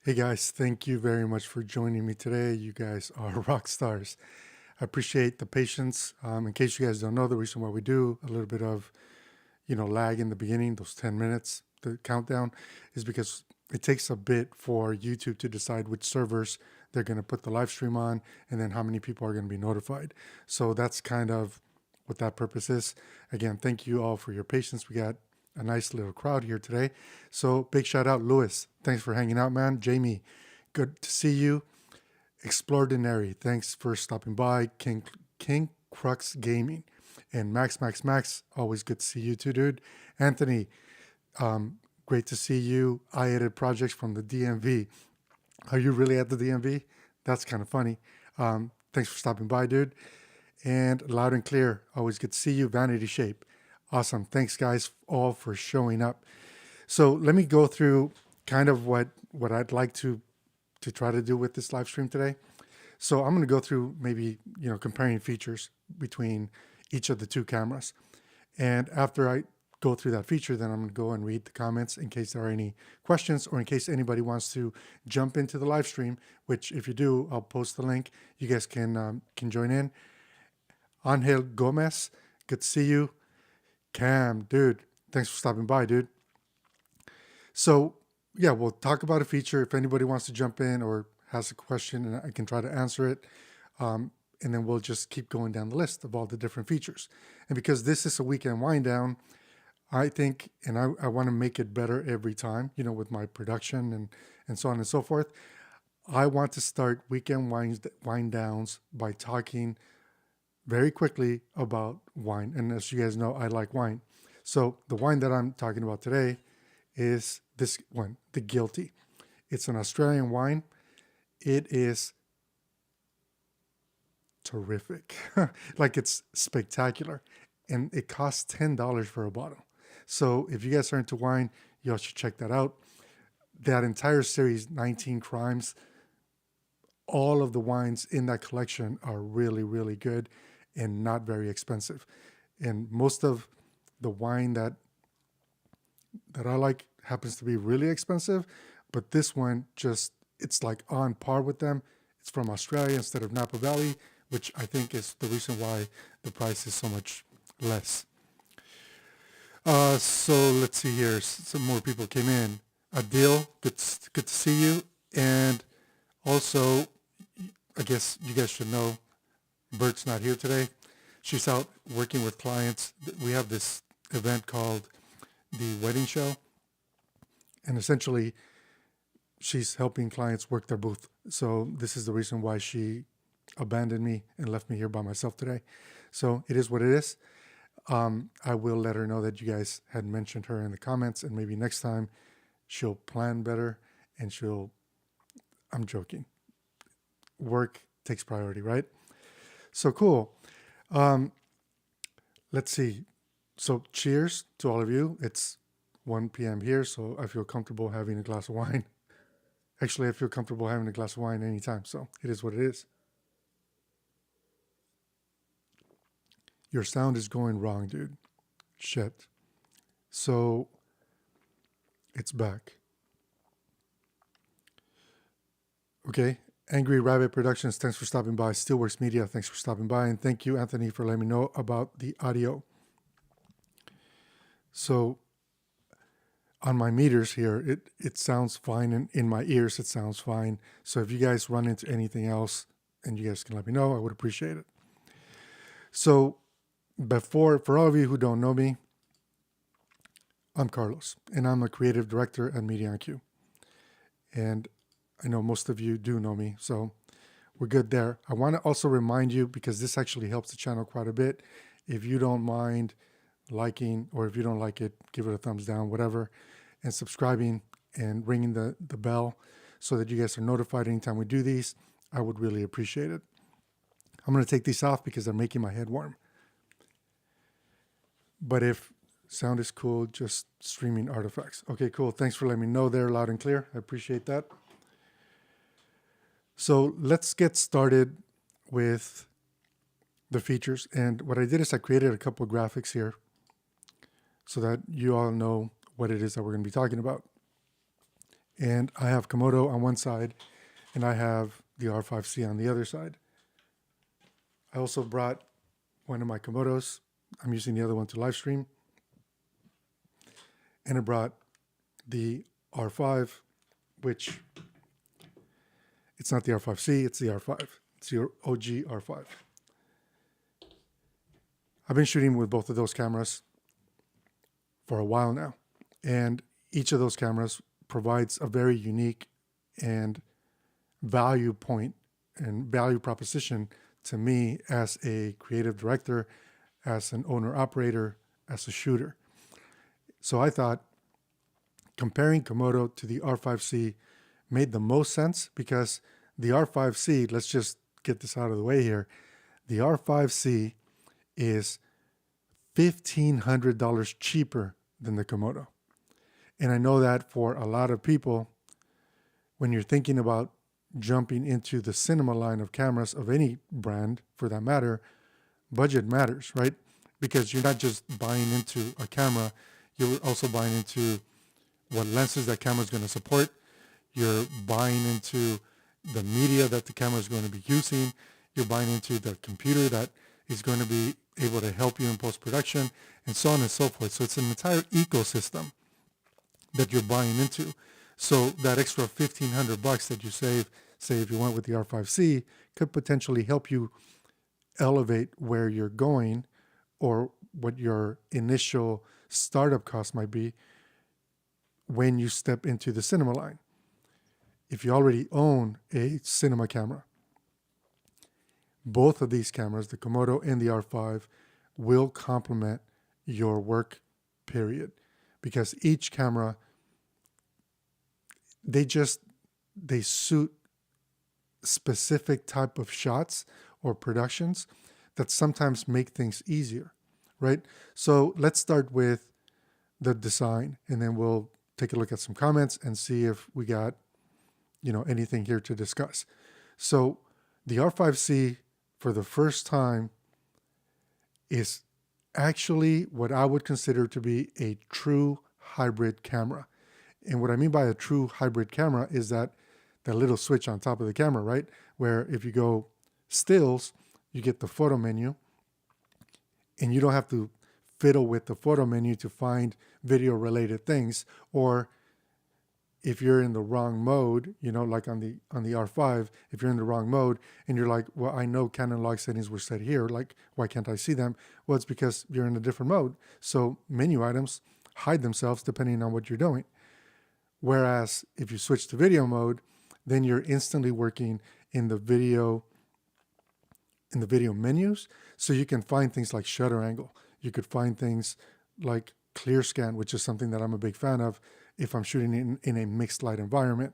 Hey guys, thank you very much for joining me today. You guys are rock stars. I appreciate the patience. In case you guys don't know, the reason why we do a little bit of, lag in the beginning, those 10 minutes, the countdown, is because it takes a bit for YouTube to decide which servers they're going to put the live stream on and then how many people are going to be notified. So that's kind of what that purpose is. Again, thank you all for your patience. We got a nice little crowd here today. So big shout out, Lewis. Thanks for hanging out, man. Jamie, good to see you. Extraordinary, thanks for stopping by. King Crux Gaming. And Max, always good to see you too, dude. Anthony, great to see you. I edit projects from the DMV. Are you really at the DMV? That's kind of funny. Thanks for stopping by, dude. And loud and clear, always good to see you. Vanity Shape. Awesome. Thanks, guys, all for showing up. So let me go through kind of what I'd like to try to do with this live stream today. So I'm going to go through maybe, comparing features between each of the two cameras. And after I go through that feature, then I'm going to go and read the comments in case there are any questions or in case anybody wants to jump into the live stream, which if you do, I'll post the link. You guys can join in. Angel Gomez, good to see you. Cam, dude, thanks for stopping by, dude. So yeah, we'll talk about a feature. If anybody wants to jump in or has a question, and I can try to answer it. And then we'll just keep going down the list of all the different features. And because this is a weekend wind down, I think, and I want to make it better every time, with my production and so on and so forth. I want to start weekend wind downs by talking very quickly about wine. And as you guys know, I like wine. So the wine that I'm talking about today is this one, the Guilty. It's an Australian wine. It is terrific. Like, it's spectacular. And it costs $10 for a bottle. So if you guys are into wine, y'all should check that out. That entire series, 19 Crimes, all of the wines in that collection are really, really good and not very expensive. And most of the wine that I like happens to be really expensive, but this one it's like on par with them. It's from Australia instead of Napa Valley, which I think is the reason why the price is so much less. So let's see here. Some more people came in. Adil, good to see you. And also, I guess you guys should know, Bert's not here today. She's out working with clients. We have this event called the Wedding Show. And essentially, she's helping clients work their booth. So this is the reason why she abandoned me and left me here by myself today. So it is what it is. I will let her know that you guys had mentioned her in the comments, and maybe next time she'll plan better and I'm joking. Work takes priority, right? So cool. Let's see. So cheers to all of you. It's 1 p.m. here, so I feel comfortable having a glass of wine. Actually, I feel comfortable having a glass of wine anytime, so it is what it is. Your sound is going wrong, dude. Shit. So it's back. Okay. Angry Rabbit Productions, thanks for stopping by. Steelworks Media, thanks for stopping by. And thank you, Anthony, for letting me know about the audio. So on my meters here, it sounds fine. And in my ears, it sounds fine. So if you guys run into anything else and you guys can let me know, I would appreciate it. So for all of you who don't know me, I'm Carlos, and I'm a creative director at Media IQ. And I know most of you do know me, so we're good there. I want to also remind you, because this actually helps the channel quite a bit, if you don't mind liking, or if you don't like it, give it a thumbs down, whatever, and subscribing and ringing the bell so that you guys are notified anytime we do these. I would really appreciate it. I'm going to take these off because they're making my head warm. But if sound is cool, just streaming artifacts. Okay, cool. Thanks for letting me know there, loud and clear. I appreciate that. So let's get started with the features. And what I did is I created a couple of graphics here so that you all know what it is that we're going to be talking about. And I have Komodo on one side, and I have the R5C on the other side. I also brought one of my Komodos. I'm using the other one to live stream. And I brought the R5, which it's not the R5C, it's the R5. It's the OG R5. I've been shooting with both of those cameras for a while now. And each of those cameras provides a very unique and value point and value proposition to me as a creative director, as an owner operator, as a shooter. So I thought comparing Komodo to the R5C made the most sense because the R5C, let's just get this out of the way here. The R5C is $1,500 cheaper than the Komodo. And I know that for a lot of people, when you're thinking about jumping into the cinema line of cameras of any brand for that matter, budget matters, right? Because you're not just buying into a camera, you're also buying into what lenses that camera is going to support. You're buying into the media that the camera is going to be using. You're buying into the computer that is going to be able to help you in post-production, and so on and so forth. So it's an entire ecosystem that you're buying into. So that extra $1,500 that you save, say if you went with the R5C, could potentially help you elevate where you're going or what your initial startup cost might be when you step into the cinema line. If you already own a cinema camera, both of these cameras, the Komodo and the R5, will complement your work, period. Because each camera, they suit specific type of shots or productions that sometimes make things easier, right? So let's start with the design, and then we'll take a look at some comments and see if we got, anything here to discuss. So the R5C, for the first time, is actually what I would consider to be a true hybrid camera. And what I mean by a true hybrid camera is that the little switch on top of the camera, right? Where if you go stills, you get the photo menu, and you don't have to fiddle with the photo menu to find video related things. Or if you're in the wrong mode, like on the R5, if you're in the wrong mode and you're like, well, I know Canon log settings were set here, like, why can't I see them? Well, it's because you're in a different mode. So menu items hide themselves depending on what you're doing. Whereas if you switch to video mode, then you're instantly working in the video menus. So you can find things like shutter angle. You could find things like clear scan, which is something that I'm a big fan of if I'm shooting in a mixed light environment.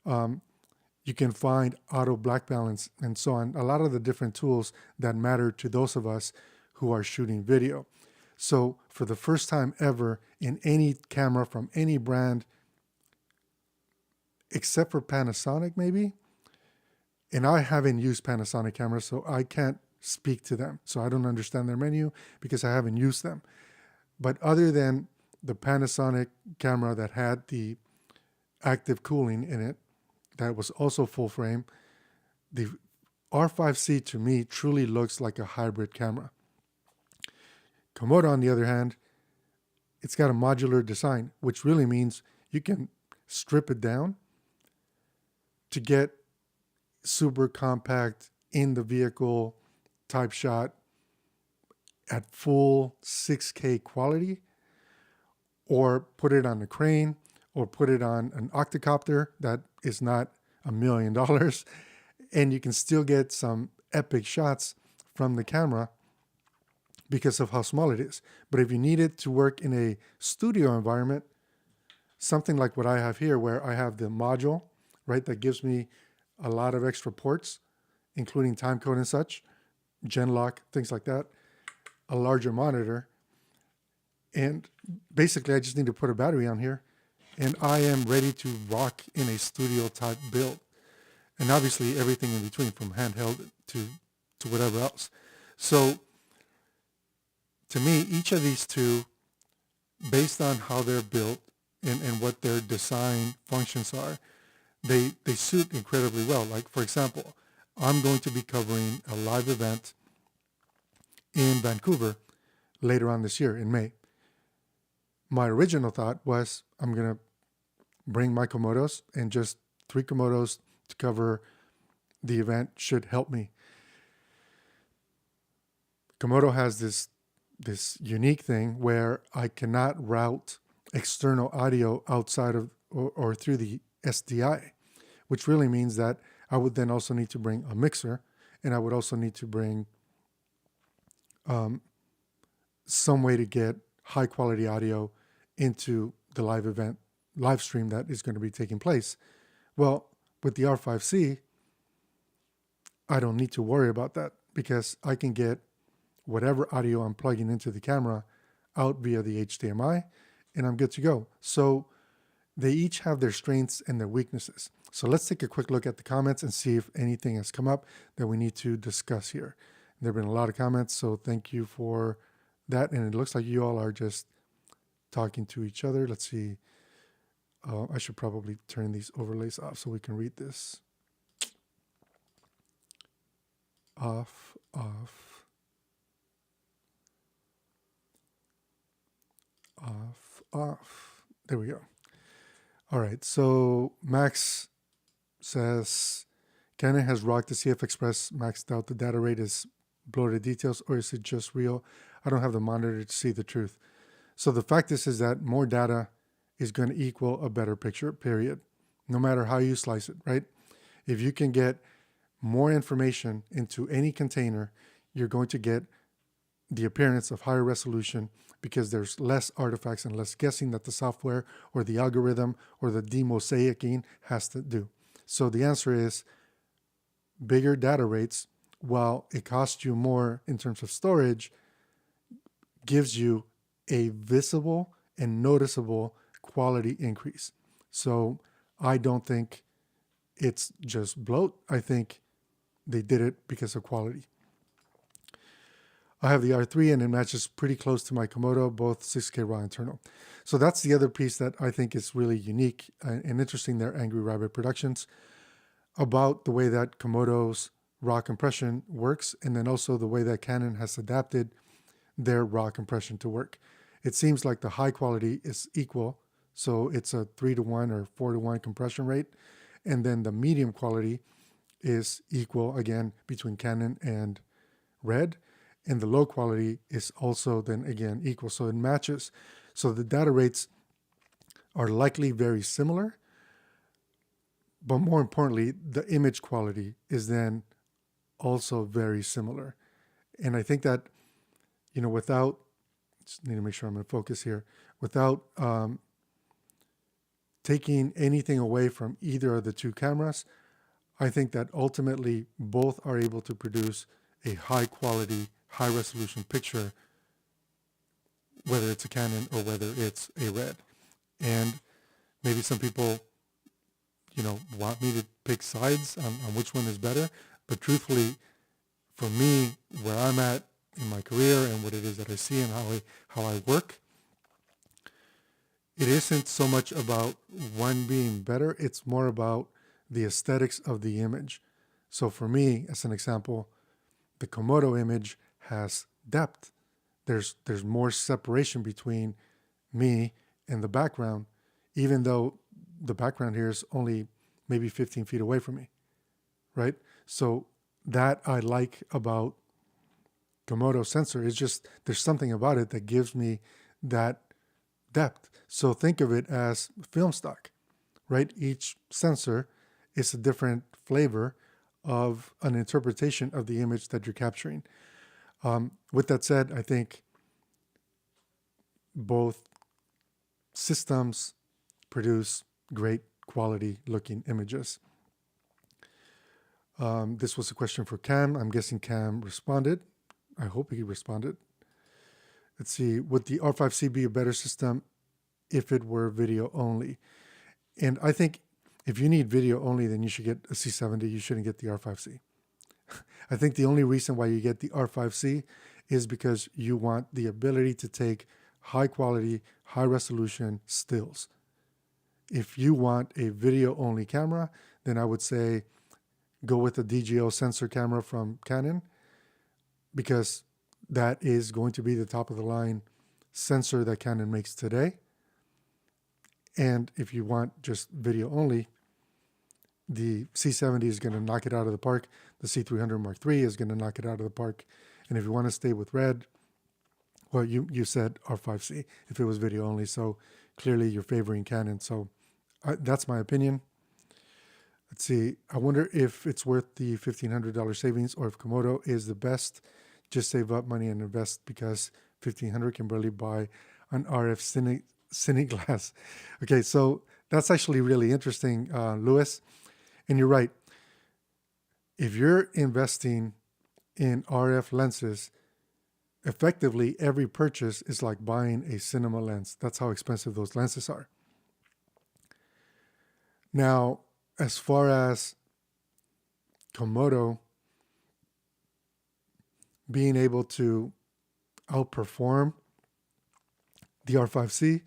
You can find auto black balance and so on. A lot of the different tools that matter to those of us who are shooting video. So for the first time ever in any camera from any brand, except for Panasonic maybe, and I haven't used Panasonic cameras, so I can't speak to them. So I don't understand their menu because I haven't used them. But other than the Panasonic camera that had the active cooling in it, that was also full frame, the R5C to me truly looks like a hybrid camera. Komodo, on the other hand, it's got a modular design, which really means you can strip it down to get super compact in the vehicle type shot at full 6K quality, or put it on a crane, or put it on an octocopter that is not $1 million, and you can still get some epic shots from the camera because of how small it is. But if you need it to work in a studio environment, something like what I have here, where I have the module, right, that gives me a lot of extra ports, including timecode and such, Genlock, things like that, a larger monitor, and basically I just need to put a battery on here, and I am ready to rock in a studio type build. And obviously everything in between, from handheld to whatever else. So to me, each of these two, based on how they're built and what their design functions are, they suit incredibly well. Like, for example, I'm going to be covering a live event in Vancouver later on this year in May. My original thought was I'm going to bring my Komodos, and just 3 Komodos to cover the event should help me. Komodo has this unique thing where I cannot route external audio outside of or through the SDI, which really means that I would then also need to bring a mixer, and I would also need to bring some way to get high quality audio into the live stream that is going to be taking place. Well, with the R5C, I don't need to worry about that because I can get whatever audio I'm plugging into the camera out via the HDMI, and I'm good to go. So they each have their strengths and their weaknesses. So let's take a quick look at the comments and see if anything has come up that we need to discuss here. There have been a lot of comments, so thank you for that. And it looks like you all are just talking to each other. Let's see. I should probably turn these overlays off so we can read this. Off. There we go. All right, so Max says, Canon has rocked the CF Express, maxed out. The data rate is bloated details, or is it just real? I don't have the monitor to see the truth. So the fact is that more data is going to equal a better picture, period. No matter how you slice it, right? If you can get more information into any container, you're going to get the appearance of higher resolution because there's less artifacts and less guessing that the software or the algorithm or the demosaicing has to do. So the answer is bigger data rates, while it costs you more in terms of storage, gives you a visible and noticeable quality increase. So I don't think it's just bloat. I think they did it because of quality. I have the R3 and it matches pretty close to my Komodo, both 6K raw internal. So that's the other piece that I think is really unique and interesting there, Angry Rabbit Productions, about the way that Komodo's raw compression works, and then also the way that Canon has adapted their raw compression to work. It seems like the high quality is equal, so it's a 3-to-1 or 4-to-1 compression rate, and then the medium quality is equal, again, between Canon and Red, and the low quality is also then again equal, so it matches. So the data rates are likely very similar, but more importantly, the image quality is then also very similar. And I think that, without, just need to make sure I'm in focus here, without taking anything away from either of the two cameras, I think that ultimately both are able to produce a high quality, high resolution picture, whether it's a Canon or whether it's a Red. And maybe some people, want me to pick sides on which one is better. But truthfully, for me, where I'm at in my career and what it is that I see and how I work, it isn't so much about one being better. It's more about the aesthetics of the image. So for me, as an example, the Komodo image has depth. There's more separation between me and the background, even though the background here is only maybe 15 feet away from me, right? So that I like about Komodo sensor is just there's something about it that gives me that depth. So think of it as film stock, right? Each sensor is a different flavor of an interpretation of the image that you're capturing. With that said, I think both systems produce great quality looking images. This was a question for Cam. I'm guessing Cam responded. I hope he responded. Let's see, would the R5C be a better system if it were video only? And I think if you need video only, then you should get a C70. You shouldn't get the R5C. I think the only reason why you get the R5C is because you want the ability to take high quality, high resolution stills. If you want a video only camera, then I would say go with the DGO sensor camera from Canon, because that is going to be the top of the line sensor that Canon makes today. And if you want just video only, the C70 is going to knock it out of the park. The C300 Mark III is going to knock it out of the park. And if you want to stay with red, well, you said R5C if it was video only. So clearly you're favoring Canon. So that's my opinion. Let's see. I wonder if it's worth the $1,500 savings, or if Komodo is the best. Just save up money and invest, because $1,500 can barely buy an RF cine glass. Okay, so that's actually really interesting, Louis. And you're right. If you're investing in RF lenses, effectively every purchase is like buying a cinema lens. That's how expensive those lenses are. Now, as far as Komodo being able to outperform the R5C,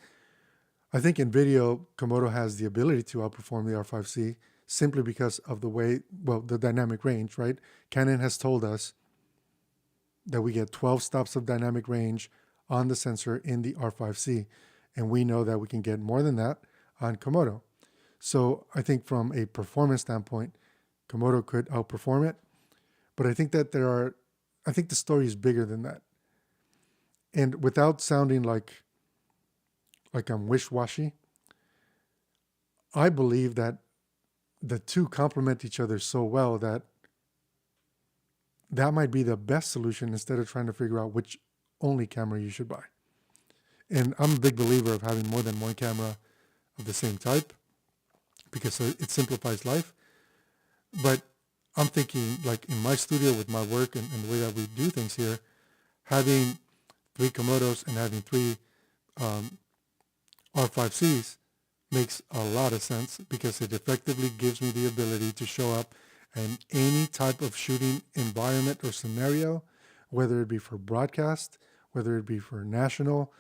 I think in video, Komodo has the ability to outperform the R5C simply because of the way, well, the dynamic range, right? Canon has told us that we get 12 stops of dynamic range on the sensor in the R5C, and we know that we can get more than that on Komodo. So I think from a performance standpoint, Komodo could outperform it, but I think that I think the story is bigger than that. And without sounding like I'm wish-washy, I believe that the two complement each other so well that might be the best solution, instead of trying to figure out which only camera you should buy. And I'm a big believer of having more than one camera of the same type, because it simplifies life. But I'm thinking, like in my studio with my work and the way that we do things here, having 3 Komodos and having 3 R5Cs makes a lot of sense, because it effectively gives me the ability to show up in any type of shooting environment or scenario, whether it be for broadcast, whether it be for national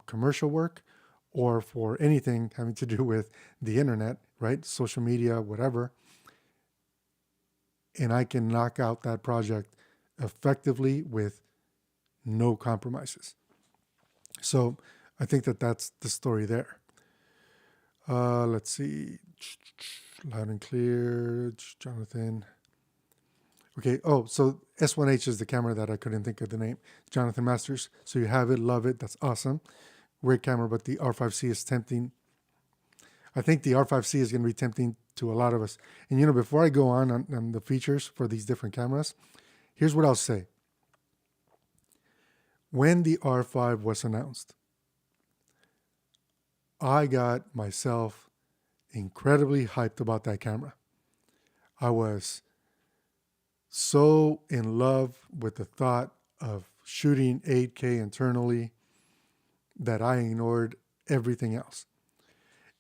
commercial work, or for anything having to do with the internet, right? Social media, whatever. And I can knock out that project effectively with no compromises. So I think that that's the story there. Let's see. Loud and clear. Jonathan. Okay. Oh, so S1H is the camera that I couldn't think of the name. Jonathan Masters. So you have it. Love it. That's awesome. Great camera, but the R5C is tempting. I think the R5C is going to be tempting to a lot of us. And, before I go on the features for these different cameras, here's what I'll say. When the R5 was announced, I got myself incredibly hyped about that camera. I was so in love with the thought of shooting 8K internally that I ignored everything else.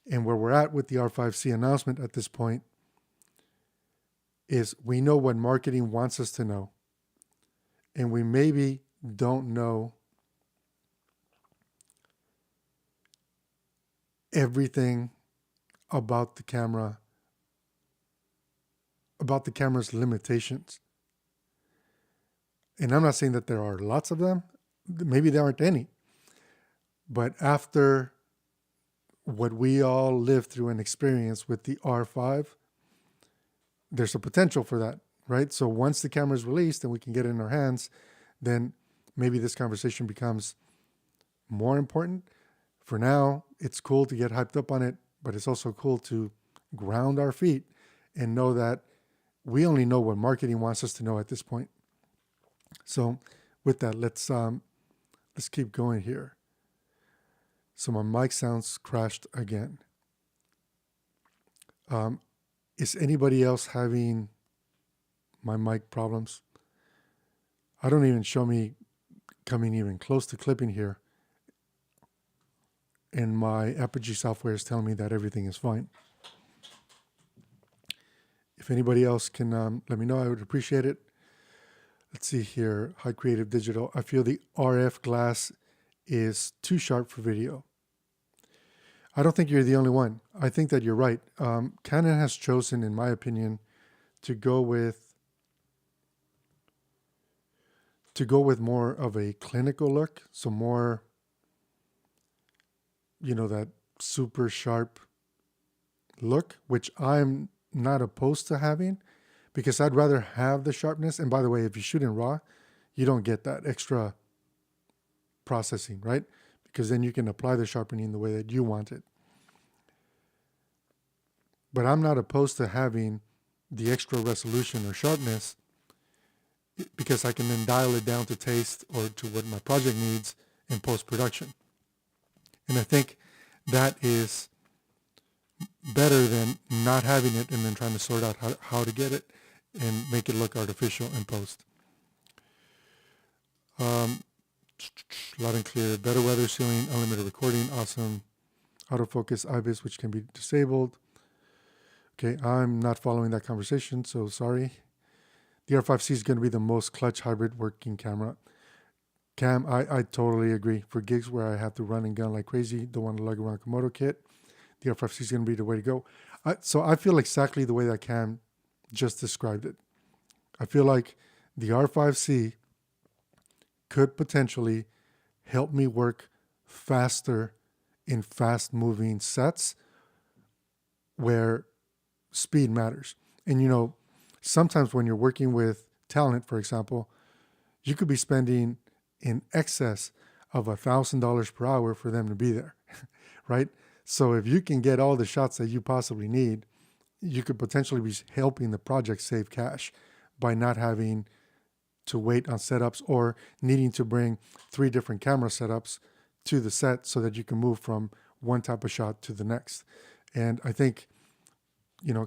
And where we're at with the R5C announcement at this point is we know what marketing wants us to know, and we maybe don't know everything about the camera, about the camera's limitations. And I'm not saying that there are lots of them. Maybe there aren't any. But after what we all lived through and experienced with the R5, there's a potential for that, right? So once the camera is released and we can get it in our hands, then maybe this conversation becomes more important. For now, it's cool to get hyped up on it, but it's also cool to ground our feet and know that we only know what marketing wants us to know at this point. So with that, let's keep going here. So my mic sounds crashed again. Is anybody else having my mic problems? I don't even show me coming even close to clipping here. And my Apogee software is telling me that everything is fine. If anybody else can let me know, I would appreciate it. Let's see here. High Creative Digital. I feel the RF glass is too sharp for video. I don't think you're the only one. I think that you're right. Canon has chosen, in my opinion, to go with more of a clinical look. So more, that super sharp look, which I'm not opposed to having, because I'd rather have the sharpness. And by the way, if you shoot in RAW, you don't get that extra processing, right? Because then you can apply the sharpening the way that you want it. But I'm not opposed to having the extra resolution or sharpness, because I can then dial it down to taste or to what my project needs in post-production. And I think that is better than not having it and then trying to sort out how to get it and make it look artificial in post. Loud and clear, better weather sealing, unlimited recording, awesome. Autofocus IBIS, which can be disabled. Okay, I'm not following that conversation, so sorry. The R5C is going to be the most clutch hybrid working camera. Cam, I totally agree. For gigs where I have to run and gun like crazy, don't want to lug around Komodo kit, the R5C is going to be the way to go. So I feel exactly the way that Cam just described it. I feel like the R5C could potentially help me work faster in fast-moving sets where speed matters. And, sometimes when you're working with talent, for example, you could be spending in excess of $1,000 per hour for them to be there, right? So if you can get all the shots that you possibly need, you could potentially be helping the project save cash by not having to wait on setups or needing to bring 3 different camera setups to the set so that you can move from one type of shot to the next. And I think,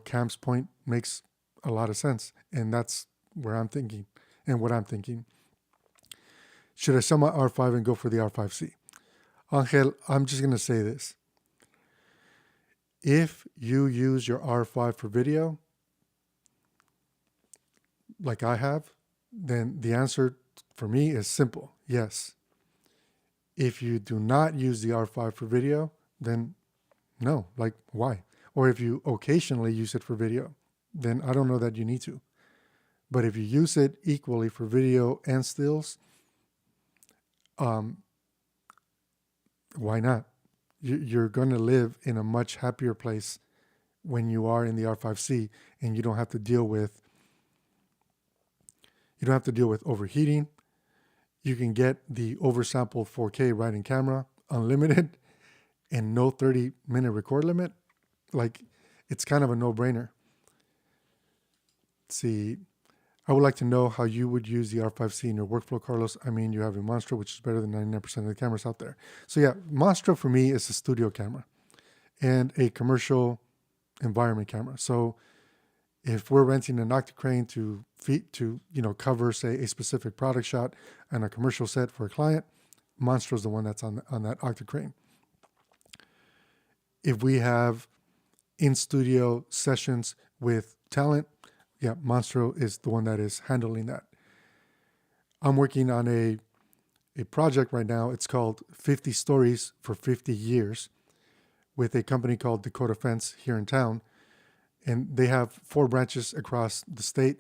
Cam's point makes a lot of sense. And that's where I'm thinking and what I'm thinking. Should I sell my R5 and go for the R5C? Angel, I'm just going to say this. If you use your R5 for video, like I have, then the answer for me is simple. Yes. If you do not use the R5 for video, then no, like why? Or if you occasionally use it for video, then I don't know that you need to. But if you use it equally for video and stills, why not? You're going to live in a much happier place when you are in the R5C, and you don't have to deal with overheating. You can get the oversampled 4K right in camera, unlimited, and no 30-minute record limit. Like, it's kind of a no-brainer. Let's see. I would like to know how you would use the R5C in your workflow, Carlos. I mean, you have a Monstro, which is better than 99% of the cameras out there. So yeah, Monstro for me is a studio camera and a commercial environment camera. So if we're renting an Octacrane to cover, say, a specific product shot and a commercial set for a client, Monstro is the one that's on that Octacrane. If we have in-studio sessions with talent, yeah, Monstro is the one that is handling that. I'm working on a project right now. It's called 50 Stories for 50 Years with a company called Dakota Fence here in town. And they have 4 branches across the state.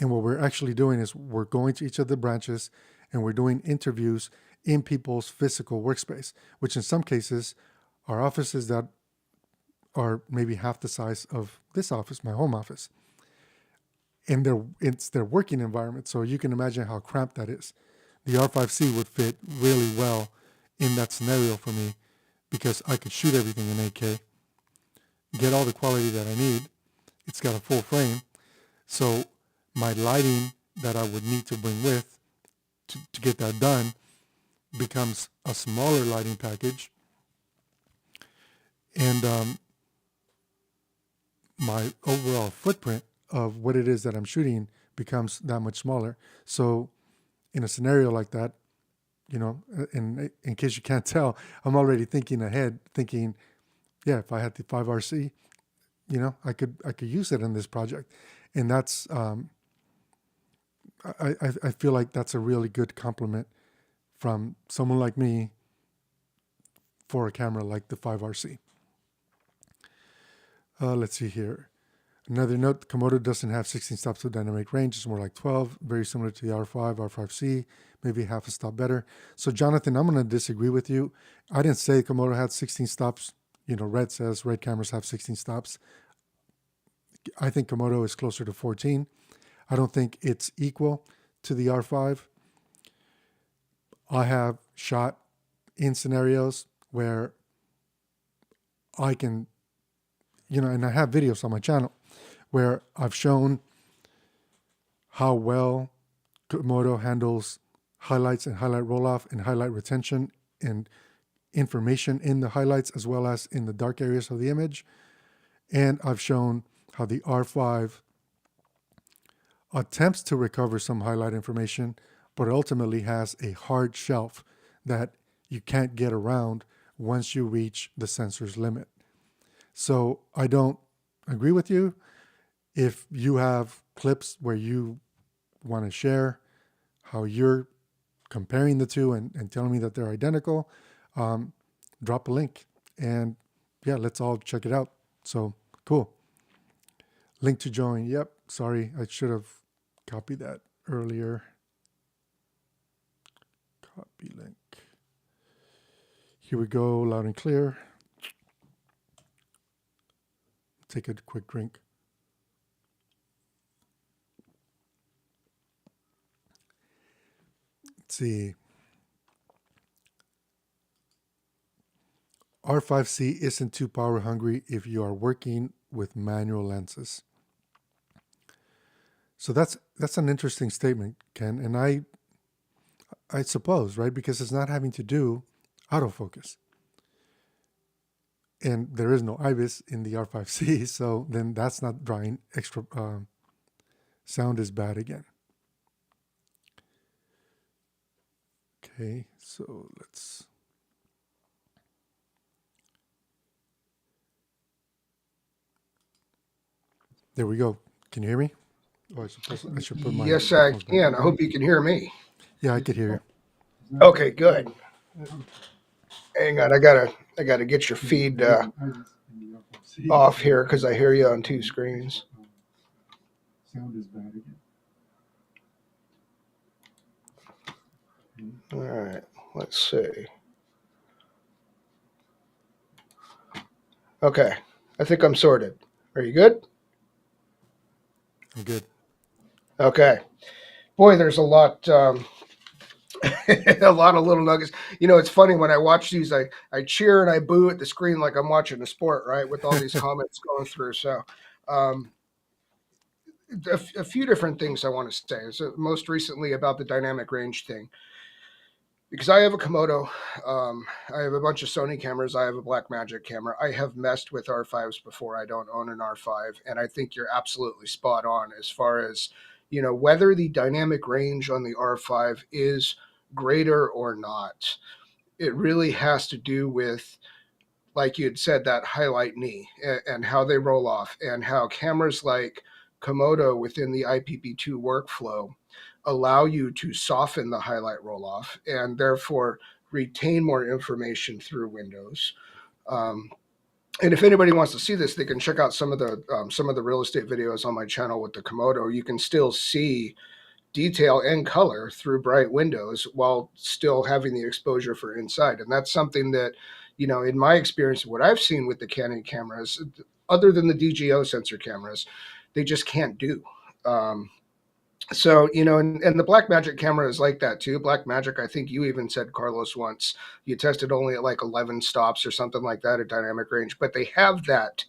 And what we're actually doing is we're going to each of the branches and we're doing interviews in people's physical workspace, which in some cases are offices that are maybe half the size of this office, my home office. And it's their working environment. So you can imagine how cramped that is. The R5C would fit really well in that scenario for me because I could shoot everything in 8K, get all the quality that I need. It's got a full frame. So my lighting that I would need to bring with to get that done becomes a smaller lighting package. And my overall footprint of what it is that I'm shooting becomes that much smaller. So in a scenario like that, in case you can't tell, I'm already thinking ahead, thinking, yeah, if I had the 5RC, I could use it in this project. And that's, I feel like that's a really good compliment from someone like me for a camera like the 5RC. Let's see here. Another note, Komodo doesn't have 16 stops of dynamic range. It's more like 12, very similar to the R5, R5C, maybe half a stop better. So Jonathan, I'm going to disagree with you. I didn't say Komodo had 16 stops. Red says Red cameras have 16 stops. I think Komodo is closer to 14. I don't think it's equal to the R5. I have shot in scenarios where I can, and I have videos on my channel where I've shown how well Komodo handles highlights and highlight roll-off and highlight retention and information in the highlights as well as in the dark areas of the image. And I've shown how the R5 attempts to recover some highlight information, but ultimately has a hard shelf that you can't get around once you reach the sensor's limit. So I don't agree with you. If you have clips where you want to share how you're comparing the two and telling me that they're identical, drop a link. And yeah, let's all check it out. So cool. Link to join. Yep. Sorry, I should have copied that earlier. Copy link. Here we go, loud and clear. Take a quick drink. Let's see. R5C isn't too power hungry if you are working with manual lenses. So that's an interesting statement, Ken, and I suppose, right? Because it's not having to do autofocus. And there is no IBIS in the R5C, so then that's not drawing extra sound is bad again. Okay, so let's... There we go. Can you hear me? Oh, I should put my... Yes, I can. I hope you can hear me. Yeah, I could hear you. Okay, good. Hang on, I gotta get your feed off here because I hear you on two screens. Sound is bad again. All right, let's see. Okay, I think I'm sorted. Are you good? I'm good. Okay. Boy, there's a lot, a lot of little nuggets. It's funny when I watch these, I cheer and I boo at the screen like I'm watching a sport, right? With all these comments going through. So, a few different things I want to say. So most recently about the dynamic range thing. Because I have a Komodo, I have a bunch of Sony cameras. I have a Blackmagic camera. I have messed with R5s before. I don't own an R5, and I think you're absolutely spot on as far as whether the dynamic range on the R5 is greater or not. It really has to do with, like you had said, that highlight knee and how they roll off, and how cameras like Komodo within the IPP2 workflow allow you to soften the highlight roll off and therefore retain more information through windows. And if anybody wants to see this, they can check out some of the real estate videos on my channel with the Komodo. You can still see detail and color through bright windows while still having the exposure for inside. And that's something that, in my experience, what I've seen with the Canon cameras, other than the DGO sensor cameras, they just can't do. So, and the Blackmagic camera is like that too. Blackmagic, I think you even said, Carlos, once you tested only at like 11 stops or something like that at dynamic range, but they have that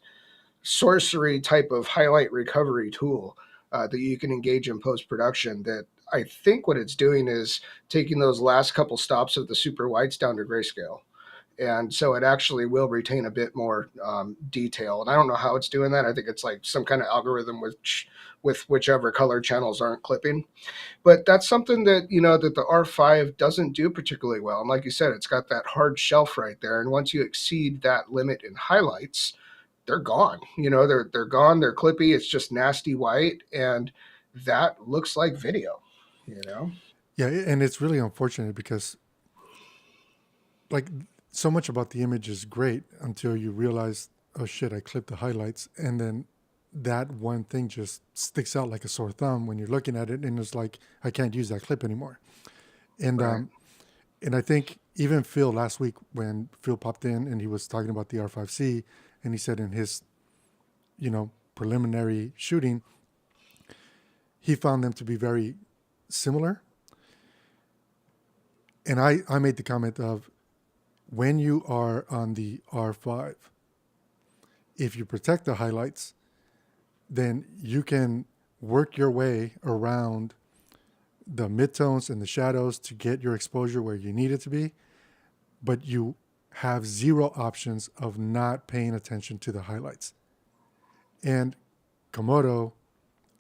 sorcery type of highlight recovery tool that you can engage in post-production, that I think what it's doing is taking those last couple stops of the super whites down to grayscale. And so it actually will retain a bit more detail. And I don't know how it's doing that. I think it's like some kind of algorithm with whichever color channels aren't clipping. But that's something that, that the R5 doesn't do particularly well. And like you said, it's got that hard shelf right there. And once you exceed that limit in highlights, they're gone. They're gone. They're clippy. It's just nasty white. And that looks like video, Yeah, and it's really unfortunate because, like, so much about the image is great until you realize, oh shit, I clipped the highlights, and then that one thing just sticks out like a sore thumb when you're looking at it, and it's like I can't use that clip anymore. And Right. and I think even Phil last week when Phil popped in and he was talking about the R5C, and he said in his preliminary shooting, he found them to be very similar. And I made the comment of when you are on the R5, if you protect the highlights, then you can work your way around the midtones and the shadows to get your exposure where you need it to be, but you have zero options of not paying attention to the highlights. And Komodo,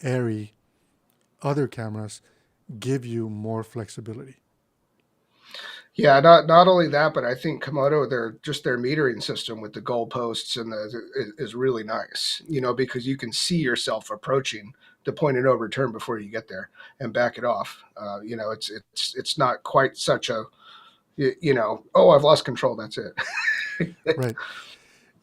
Airy, other cameras give you more flexibility. Yeah, not only that, but I think Komodo, their metering system with the goalposts and is really nice. Because you can see yourself approaching the point of no return before you get there and back it off. It's not quite such a oh, I've lost control. That's it. Right.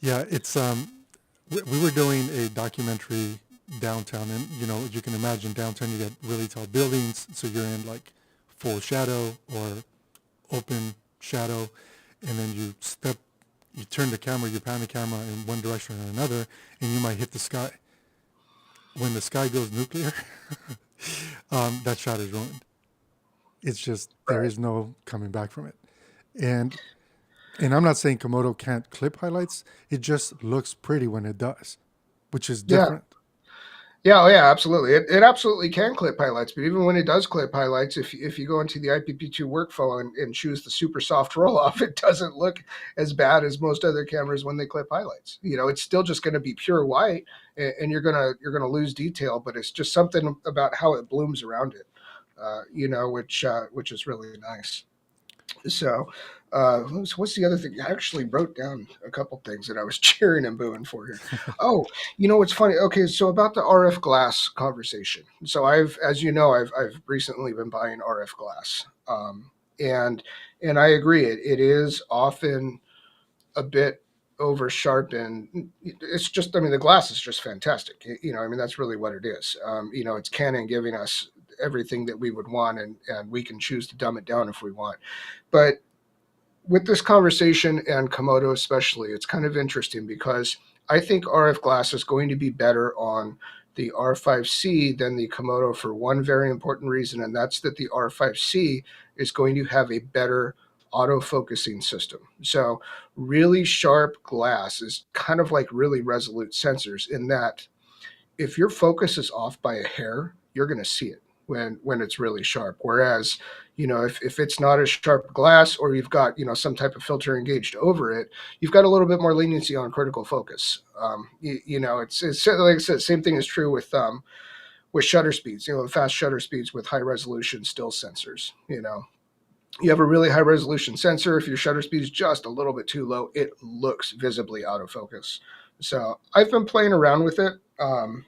Yeah, it's we were doing a documentary downtown, and you can imagine downtown you get really tall buildings, so you're in like full shadow or open shadow, and then you turn the camera, you pan the camera in one direction or another, and you might hit the sky. When the sky goes nuclear, that shot is ruined. It's just there Right. is no coming back from it. And and I'm not saying Komodo can't clip highlights. It just looks pretty when it does, which is Yeah. different. Yeah, oh yeah, absolutely. It absolutely can clip highlights, but even when it does clip highlights, if you go into the IPP2 workflow and choose the super soft roll off, it doesn't look as bad as most other cameras when they clip highlights. It's still just going to be pure white, and you're gonna lose detail, but it's just something about how it blooms around it, which is really nice. So, what's the other thing? I actually wrote down a couple things that I was cheering and booing for here. Oh, what's funny? Okay, so about the RF glass conversation. So as you know, I've recently been buying RF glass, and I agree. It is often a bit over sharpened. It's just, I mean, the glass is just fantastic. I mean, that's really what it is. It's Canon giving us everything that we would want, and we can choose to dumb it down if we want. But with this conversation and Komodo especially, it's kind of interesting because I think RF glass is going to be better on the R5C than the Komodo for one very important reason, and that's that the R5C is going to have a better autofocusing system. So, really sharp glass is kind of like really resolute sensors in that if your focus is off by a hair, you're going to see it when it's really sharp. Whereas, if it's not as sharp glass or you've got some type of filter engaged over it, you've got a little bit more leniency on critical focus. It's like I said, same thing is true with shutter speeds. Fast shutter speeds with high resolution still sensors. You have a really high resolution sensor. If your shutter speed is just a little bit too low, it looks visibly out of focus. So I've been playing around with it. And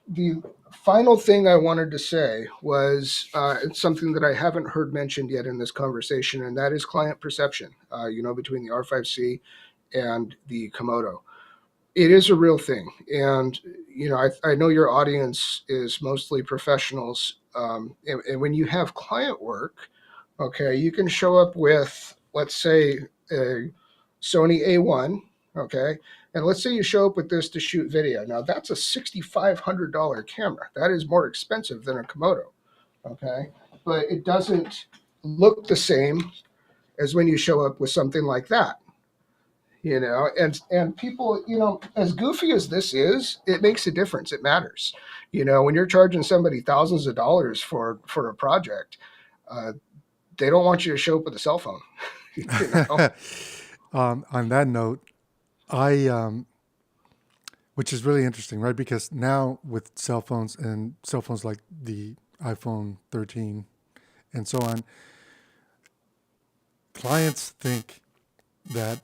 the final thing I wanted to say was it's something that I haven't heard mentioned yet in this conversation, and that is client perception, between the R5C and the Komodo. It is a real thing. And, I know your audience is mostly professionals. And when you have client work, okay, you can show up with, let's say, a Sony A1, okay, and let's say you show up with this to shoot video. Now that's a $6,500 camera. That is more expensive than a Komodo, okay, but it doesn't look the same as when you show up with something like that. And people, as goofy as this is, it makes a difference. It matters. When you're charging somebody thousands of dollars for a project, uh, they don't want you to show up with a cell phone. you know On that note, I which is really interesting, right? Because now with cell phones and cell phones like the iPhone 13 and so on, clients think that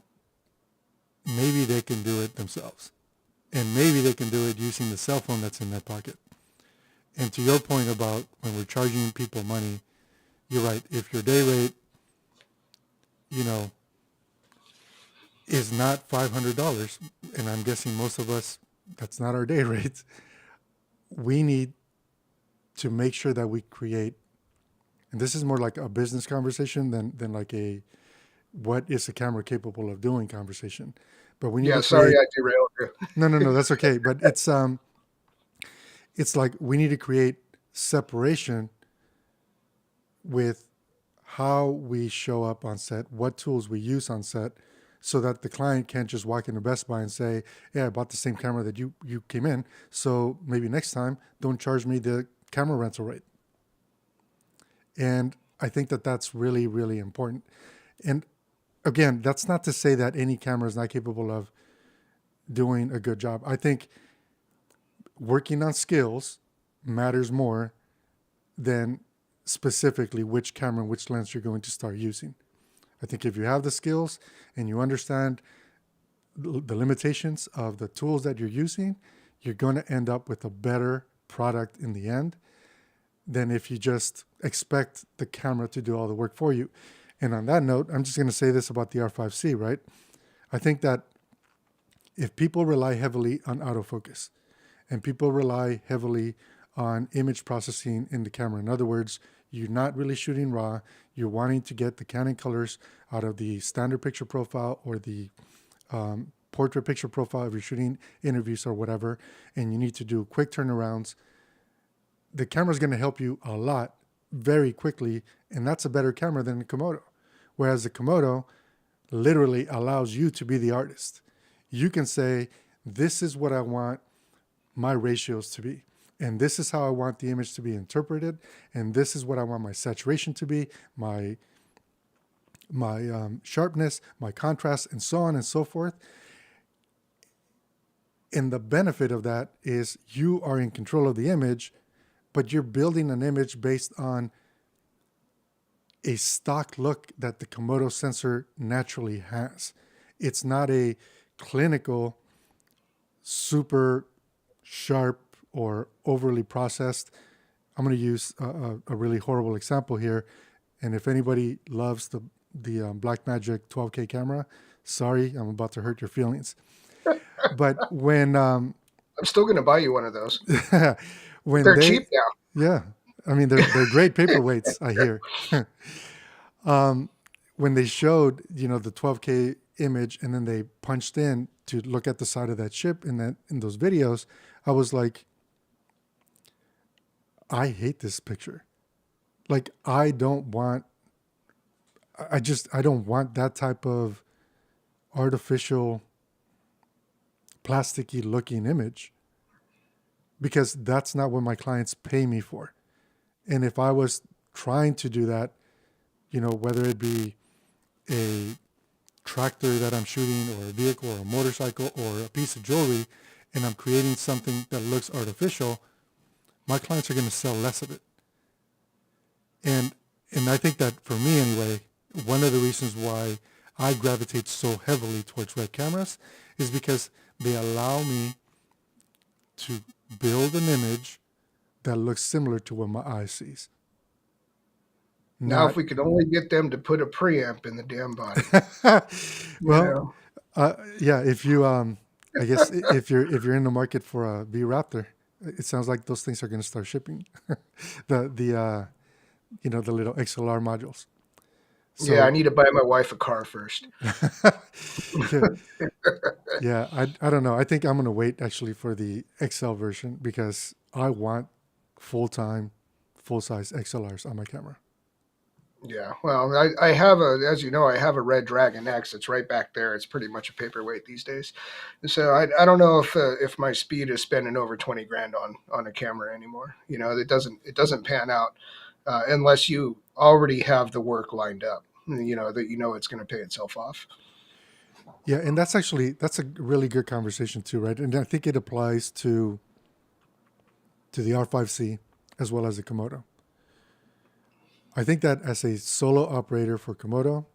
maybe they can do it themselves, and maybe they can do it using the cell phone that's in their pocket. And to your point about when we're charging people money, you're right. If your day rate you know, is not $500, and I'm guessing most of us, that's not our day rate. We need to make sure that we create, and this is more like a business conversation than like a what is a camera capable of doing conversation. But we need Yeah, to sorry create. I derailed you. No, that's okay. But it's like we need to create separation with how we show up on set, what tools we use on set, so that the client can't just walk into Best Buy and say, "Yeah, I bought the same camera that you came in, so maybe next time don't charge me the camera rental rate." And I think that that's really, really important. And again, that's not to say that any camera is not capable of doing a good job. I think working on skills matters more than specifically which camera and which lens you're going to start using. I think if you have the skills and you understand the limitations of the tools that you're using, you're going to end up with a better product in the end than if you just expect the camera to do all the work for you. And on that note, I'm just going to say this about the R5C, right? I think that if people rely heavily on autofocus and people rely heavily on image processing in the camera, in other words, you're not really shooting raw, you're wanting to get the Canon colors out of the standard picture profile or the portrait picture profile if you're shooting interviews or whatever, and you need to do quick turnarounds, the camera is going to help you a lot very quickly, and that's a better camera than the Komodo. Whereas the Komodo literally allows you to be the artist. You can say, this is what I want my ratios to be, and this is how I want the image to be interpreted, and this is what I want my saturation to be, my sharpness, my contrast, and so on and so forth. And the benefit of that is you are in control of the image, but you're building an image based on a stock look that the Komodo sensor naturally has. It's not a clinical, super sharp or overly processed. I'm going to use a really horrible example here. And if anybody loves the Blackmagic 12K camera, sorry, I'm about to hurt your feelings. But when I'm still going to buy you one of those. when They're they, cheap now. yeah, I mean they're great paperweights, I hear. When they showed, the 12K image and then they punched in to look at the side of that ship in those videos, I was like, I hate this picture. Like, I don't want that type of artificial plasticky looking image, because that's not what my clients pay me for. And if I was trying to do that, whether it be a tractor that I'm shooting or a vehicle or a motorcycle or a piece of jewelry, and I'm creating something that looks artificial, my clients are going to sell less of it. And I think that for me anyway, one of the reasons why I gravitate so heavily towards red cameras is because they allow me to build an image that looks similar to what my eye sees. Now, if Not we could only get them to put a preamp in the damn body. well, yeah. If you, I guess if you're in the market for a V Raptor, it sounds like those things are going to start shipping. the the little XLR modules. So, yeah, I need to buy my wife a car first. yeah, I don't know. I think I'm going to wait actually for the XL version because I want full-time, full-size XLRs on my camera. Yeah, well, I have as you know, I have a Red Dragon X. It's right back there. It's pretty much a paperweight these days. And so I don't know if my speed is spending over 20 grand on a camera anymore. It doesn't pan out unless you already have the work lined up. That it's going to pay itself off. Yeah, and that's a really good conversation too, right? And I think it applies to the R5C as well as the Komodo. I think that as a solo operator for Komodo,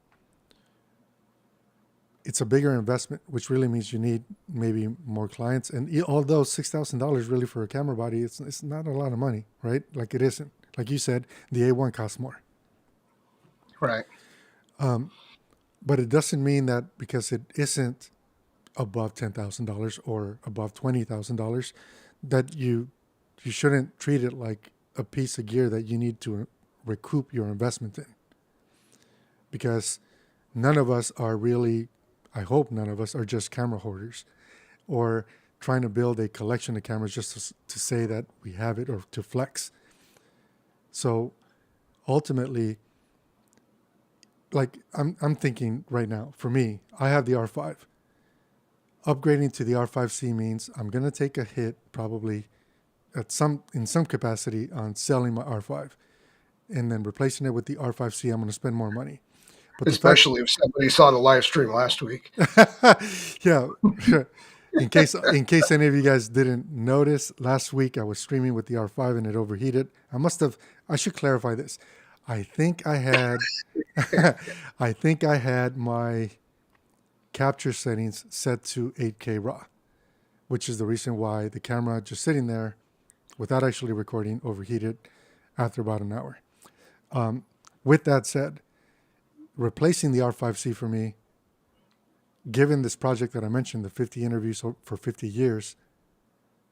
it's a bigger investment, which really means you need maybe more clients. And although $6,000 really for a camera body, it's not a lot of money, right? Like it isn't. Like you said, the A1 costs more. Right. But it doesn't mean that because it isn't above $10,000 or above $20,000 that you shouldn't treat it like a piece of gear that you need to recoup your investment in. Because none of us are really, I hope none of us are just camera hoarders or trying to build a collection of cameras just to say that we have it or to flex. So ultimately, like I'm thinking right now, for me, I have the R5. Upgrading to the R5C means I'm going to take a hit probably in some capacity on selling my R5, and then replacing it with the R5C. I'm going to spend more money. But the fact, Especially if somebody saw the live stream last week. yeah, in case any of you guys didn't notice, last week I was streaming with the R5 and it overheated. I should clarify this. I think I had I think I had my capture settings set to 8K RAW, which is the reason why the camera just sitting there without actually recording overheated after about an hour. With that said, replacing the R5C for me, given this project that I mentioned, the 50 interviews for 50 years,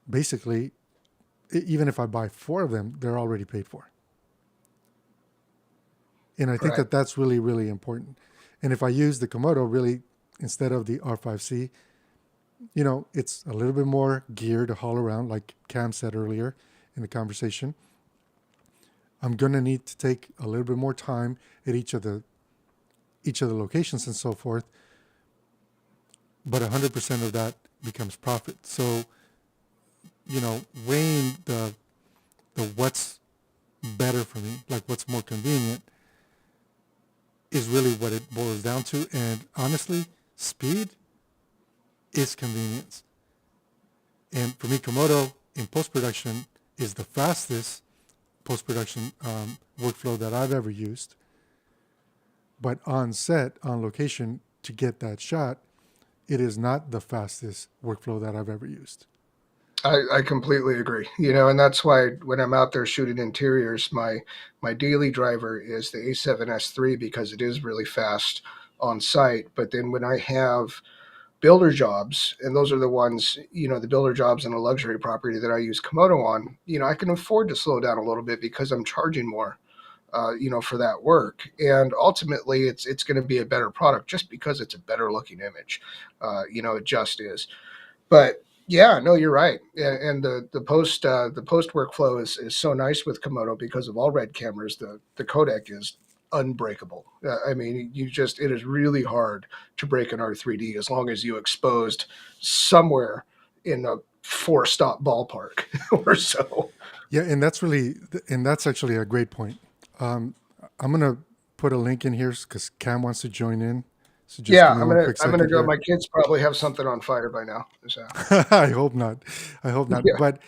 basically, even if I buy 4 of them, they're already paid for. And I think Right. that that's really, really important. And if I use the Komodo really instead of the R5C, it's a little bit more gear to haul around, like Cam said earlier in the conversation. I'm gonna need to take a little bit more time at each of the locations and so forth, but 100% of that becomes profit. So, weighing the what's better for me, like what's more convenient, is really what it boils down to. And honestly, speed is convenience. And for me, Komodo in post production is the fastest post production workflow that I've ever used. But on set, on location, to get that shot, it is not the fastest workflow that I've ever used. I completely agree. And that's why when I'm out there shooting interiors, my daily driver is the A7S3 because it is really fast on site. But then when I have builder jobs, and those are the ones, the builder jobs in a luxury property that I use Komodo on, I can afford to slow down a little bit because I'm charging more, for that work. And ultimately, it's going to be a better product just because it's a better looking image. It just is. But yeah, no, you're right. And the post workflow is so nice with Komodo because of all red cameras. The codec is unbreakable. I mean, it is really hard to break an R3D as long as you exposed somewhere in a 4-stop ballpark or so. Yeah, and that's actually a great point. Um, I'm gonna put a link in here because Cam wants to join in. So just give Yeah, me I'm one gonna quick I'm gonna second go. here. My kids probably have something on fire by now. So I hope not. I hope not. yeah. But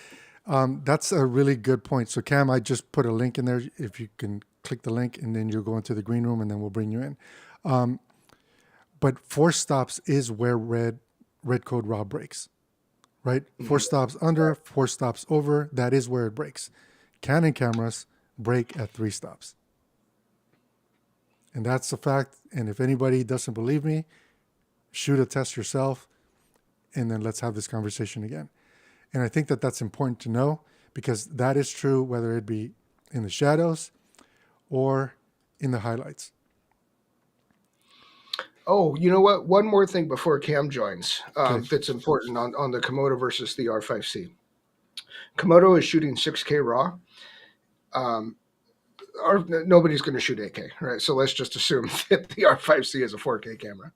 that's a really good point. So Cam, I just put a link in there. If you can click the link, and then you'll go into the green room, and then we'll bring you in. But 4 stops is where red code raw breaks, right? Four Mhm. stops under, 4 stops over. That is where it breaks. Canon cameras break at 3 stops, and that's a fact. And if anybody doesn't believe me, shoot a test yourself, and then let's have this conversation again. And I think that that's important to know because that is true whether it be in the shadows or in the highlights. Oh, you know what? One more thing before Cam joins, Okay. that's important on the Komodo versus the R5C. Komodo is shooting 6K RAW. Um, Nobody's going to shoot 8K, right? So let's just assume that the R5C is a 4K camera.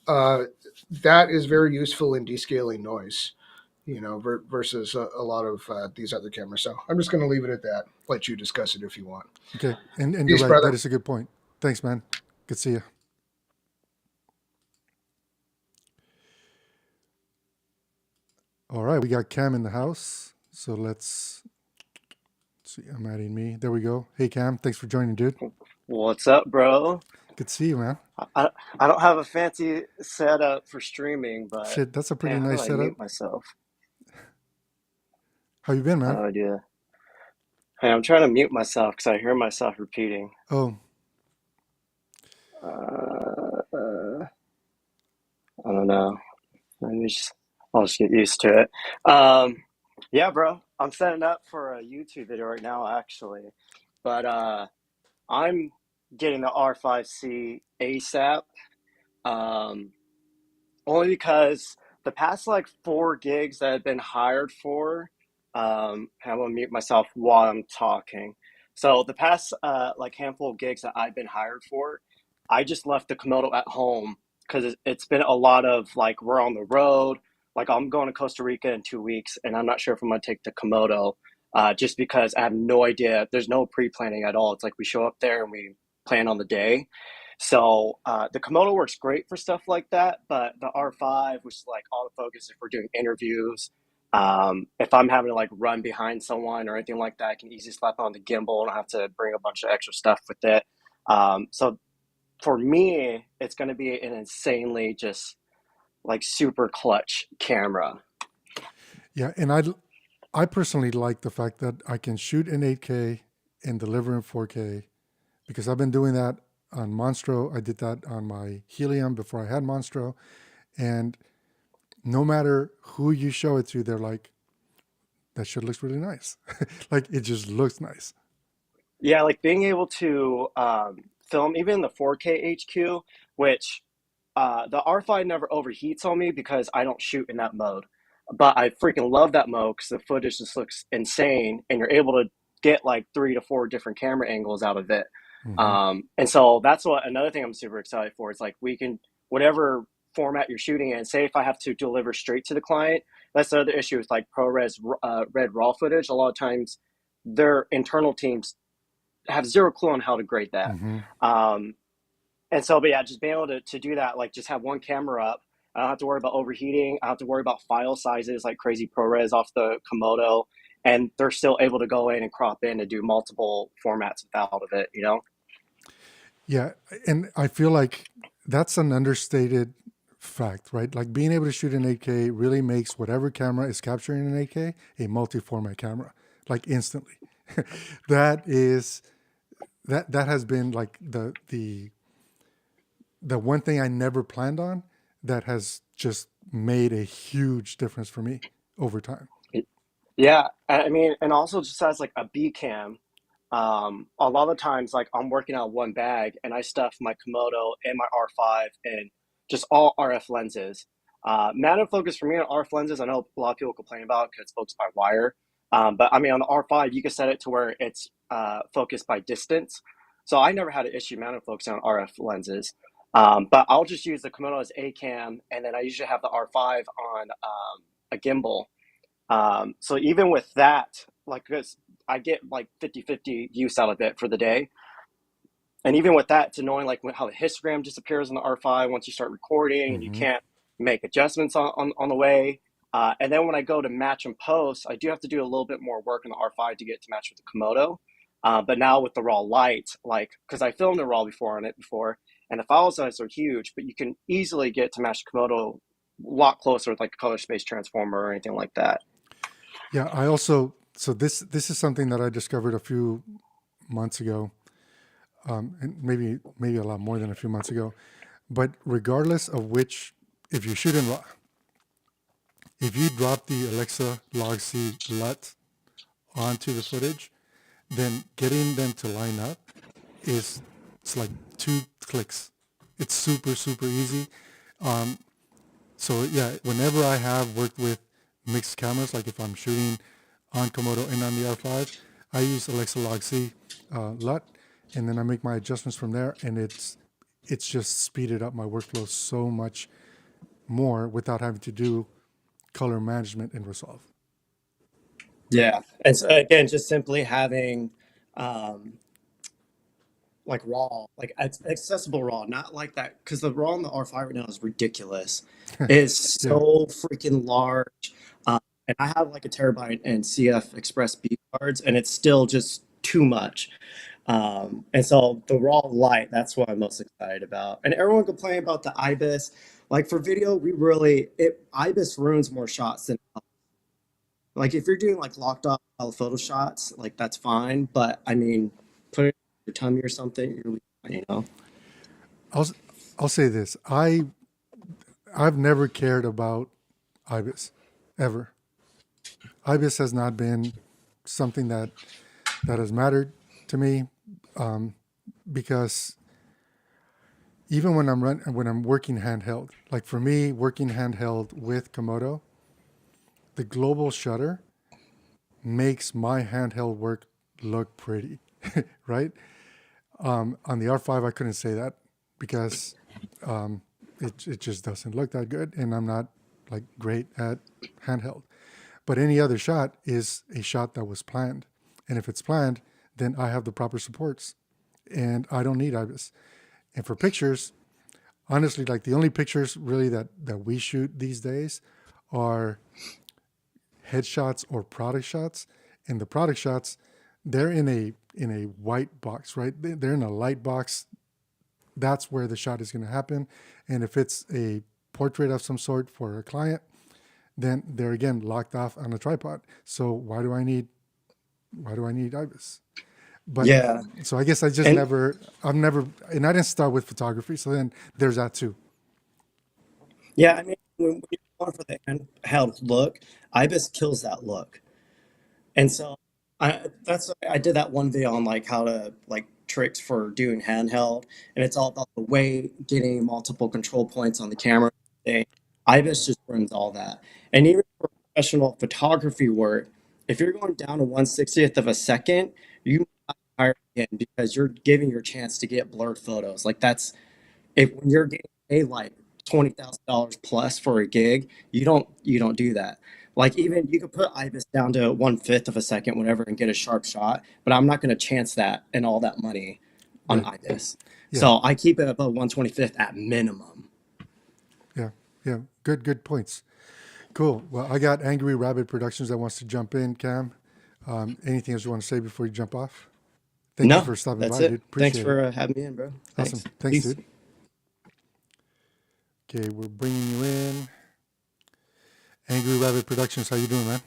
Uh, that is very useful in descaling noise, versus a lot of these other cameras. So I'm just going to leave it at that. Let you discuss it if you want. Okay. And you're Peace, right. brother. That is a good point. Thanks, man. Good to see you. All right. We got Cam in the house. So let's see. I'm adding me. There we go. Hey, Cam. Thanks for joining, dude. What's up, bro? Good to see you, man. I don't have a fancy setup for streaming, but Shit, that's a pretty man, how do nice I setup. mute myself? How you been, man? Oh, dear. Hey, I'm trying to mute myself because I hear myself repeating. Oh, I don't know. I'll just get used to it. Yeah, bro. I'm setting up for a YouTube video right now, actually. But I'm getting the R5C ASAP. Um, Only because the past like 4 gigs that I've been hired for, I'm gonna mute myself while I'm talking. So the past like handful of gigs that I've been hired for, I just left the Komodo at home because it's been a lot of like we're on the road. Like I'm going to Costa Rica in 2 weeks, and I'm not sure if I'm gonna take the Komodo, just because I have no idea. There's no pre-planning at all. It's like we show up there and we plan on the day. So the Komodo works great for stuff like that, but the R5, which is like autofocus if we're doing interviews, if I'm having to like run behind someone or anything like that, I can easily slap on the gimbal and I have to bring a bunch of extra stuff with it. So for me, it's going to be an insanely just like super clutch camera. Yeah, and I personally like the fact that I can shoot in 8K and deliver in 4K because I've been doing that on Monstro. I did that on my Helium before I had Monstro, and no matter who you show it to, they're like, that shit looks really nice. Like it just looks nice. Yeah, like being able to film even the 4K HQ, which the R5 never overheats on me because I don't shoot in that mode. But I freaking love that mode because the footage just looks insane, and you're able to get like 3 to 4 different camera angles out of it. Hmm. And so that's what another thing I'm super excited for. It's like we can whatever format you're shooting in. Say if I have to deliver straight to the client, that's the other issue with like ProRes red raw footage. A lot of times, their internal teams have zero clue on how to grade that. Hmm. Um, and so, but yeah, just being able to do that, like just have one camera up. I don't have to worry about overheating. I don't have to worry about file sizes like crazy ProRes off the Komodo. And they're still able to go in and crop in and do multiple formats out of it, you know? Yeah, and I feel like that's an understated fact, right? Like being able to shoot in 8K really makes whatever camera is capturing in 8K a multi-format camera, like instantly. That is that has been like the one thing I never planned on that has just made a huge difference for me over time. Yeah. I mean, and also just as like a B cam, a lot of times like I'm working on one bag and I stuff my Komodo and my R5 and just all RF lenses. Matte and focus for me on RF lenses, I know a lot of people complain about because it's focused by wire. But I mean, on the R5, you can set it to where it's focused by distance. So I never had an issue mounting focus on RF lenses. But I'll just use the Komodo as a cam, and then I usually have the R5 on a gimbal. So even with that, like, because I get like 50-50 use out of it for the day. And even with that, to knowing like how the histogram disappears on the R5 once you start recording and you Hmm. can't make adjustments on the way. And then when I go to match and post, I do have to do a little bit more work on the R5 to get to match with the Komodo. But now with the raw light, like, because I filmed the raw before, and the file sizes are huge, but you can easily get to match the Komodo a lot closer with like a color space transformer or anything like that. Yeah, I also so this is something that I discovered a few months ago, and maybe a lot more than a few months ago. But regardless of which, if you shoot in RAW, if you drop the Alexa Log C LUT onto the footage, then getting them to line up is it's like 2 clicks. It's super easy. So yeah, whenever I have worked with mixed cameras, like if I'm shooting on Komodo and on the R5, I use Alexa Log C LUT, and then I make my adjustments from there, and it's just speeded up my workflow so much more without having to do color management in Resolve. Yeah. And so again, just simply having um, like raw, like accessible raw, not like that, because the raw on the R5 right now is ridiculous. It's Yeah, so freaking large. And I have like a terabyte and CF Express B cards, and it's still just too much. And so the raw light, that's what I'm most excited about. And everyone complain about the IBIS. Like for video, IBIS ruins more shots than like if you're doing like locked off photo shots, like that's fine. But I mean, put it on your tummy or something, you're really fine, you know? I'll I'll say this. I've never cared about IBIS ever. IBIS has not been something that has mattered to me, because even when I'm working handheld, like for me, working handheld with Komodo, the global shutter makes my handheld work look pretty, right? On the R5, I couldn't say that because it just doesn't look that good, and I'm not like great at handheld. But any other shot is a shot that was planned, and if it's planned, then I have the proper supports, and I don't need IBIS. And for pictures, honestly, like the only pictures really that we shoot these days are headshots or product shots. And the product shots, they're in a white box, right? They're in a light box. That's where the shot is going to happen. And if it's a portrait of some sort for a client, then they're again locked off on a tripod. So why do I need IBIS? But Yeah. so I guess And I've never, and I didn't start with photography. So then there's that too. yeah, I mean, when you're going for the handheld look, IBIS kills that look. And so I did that one video on like how to like tricks for doing handheld, and it's all about the weight, getting multiple control points on the camera. And IBIS just ruins all that. And even for professional photography work, if you're going down to 1/60th of a second, you might hire again because you're giving your chance to get blurred photos. Like that's if when you're getting paid like $20,000 plus for a gig, you don't do that. Like even you could put IBIS down to 1/5 of a second, whatever, and get a sharp shot. But I'm not going to chance that and all that money on Right. IBIS. Yeah. So I keep it above 1/25th at minimum. Yeah. Yeah. Good points. Cool. Well, I got Angry Rabbit Productions that wants to jump in, Cam. Anything else you want to say before you jump off? Thank you No, for stopping that's by, it. dude. Thanks Appreciate it. for having me in, bro. Awesome. Thanks. Thanks, Peace. dude. Okay, we're bringing you in. Angry Rabbit Productions, how you doing, man?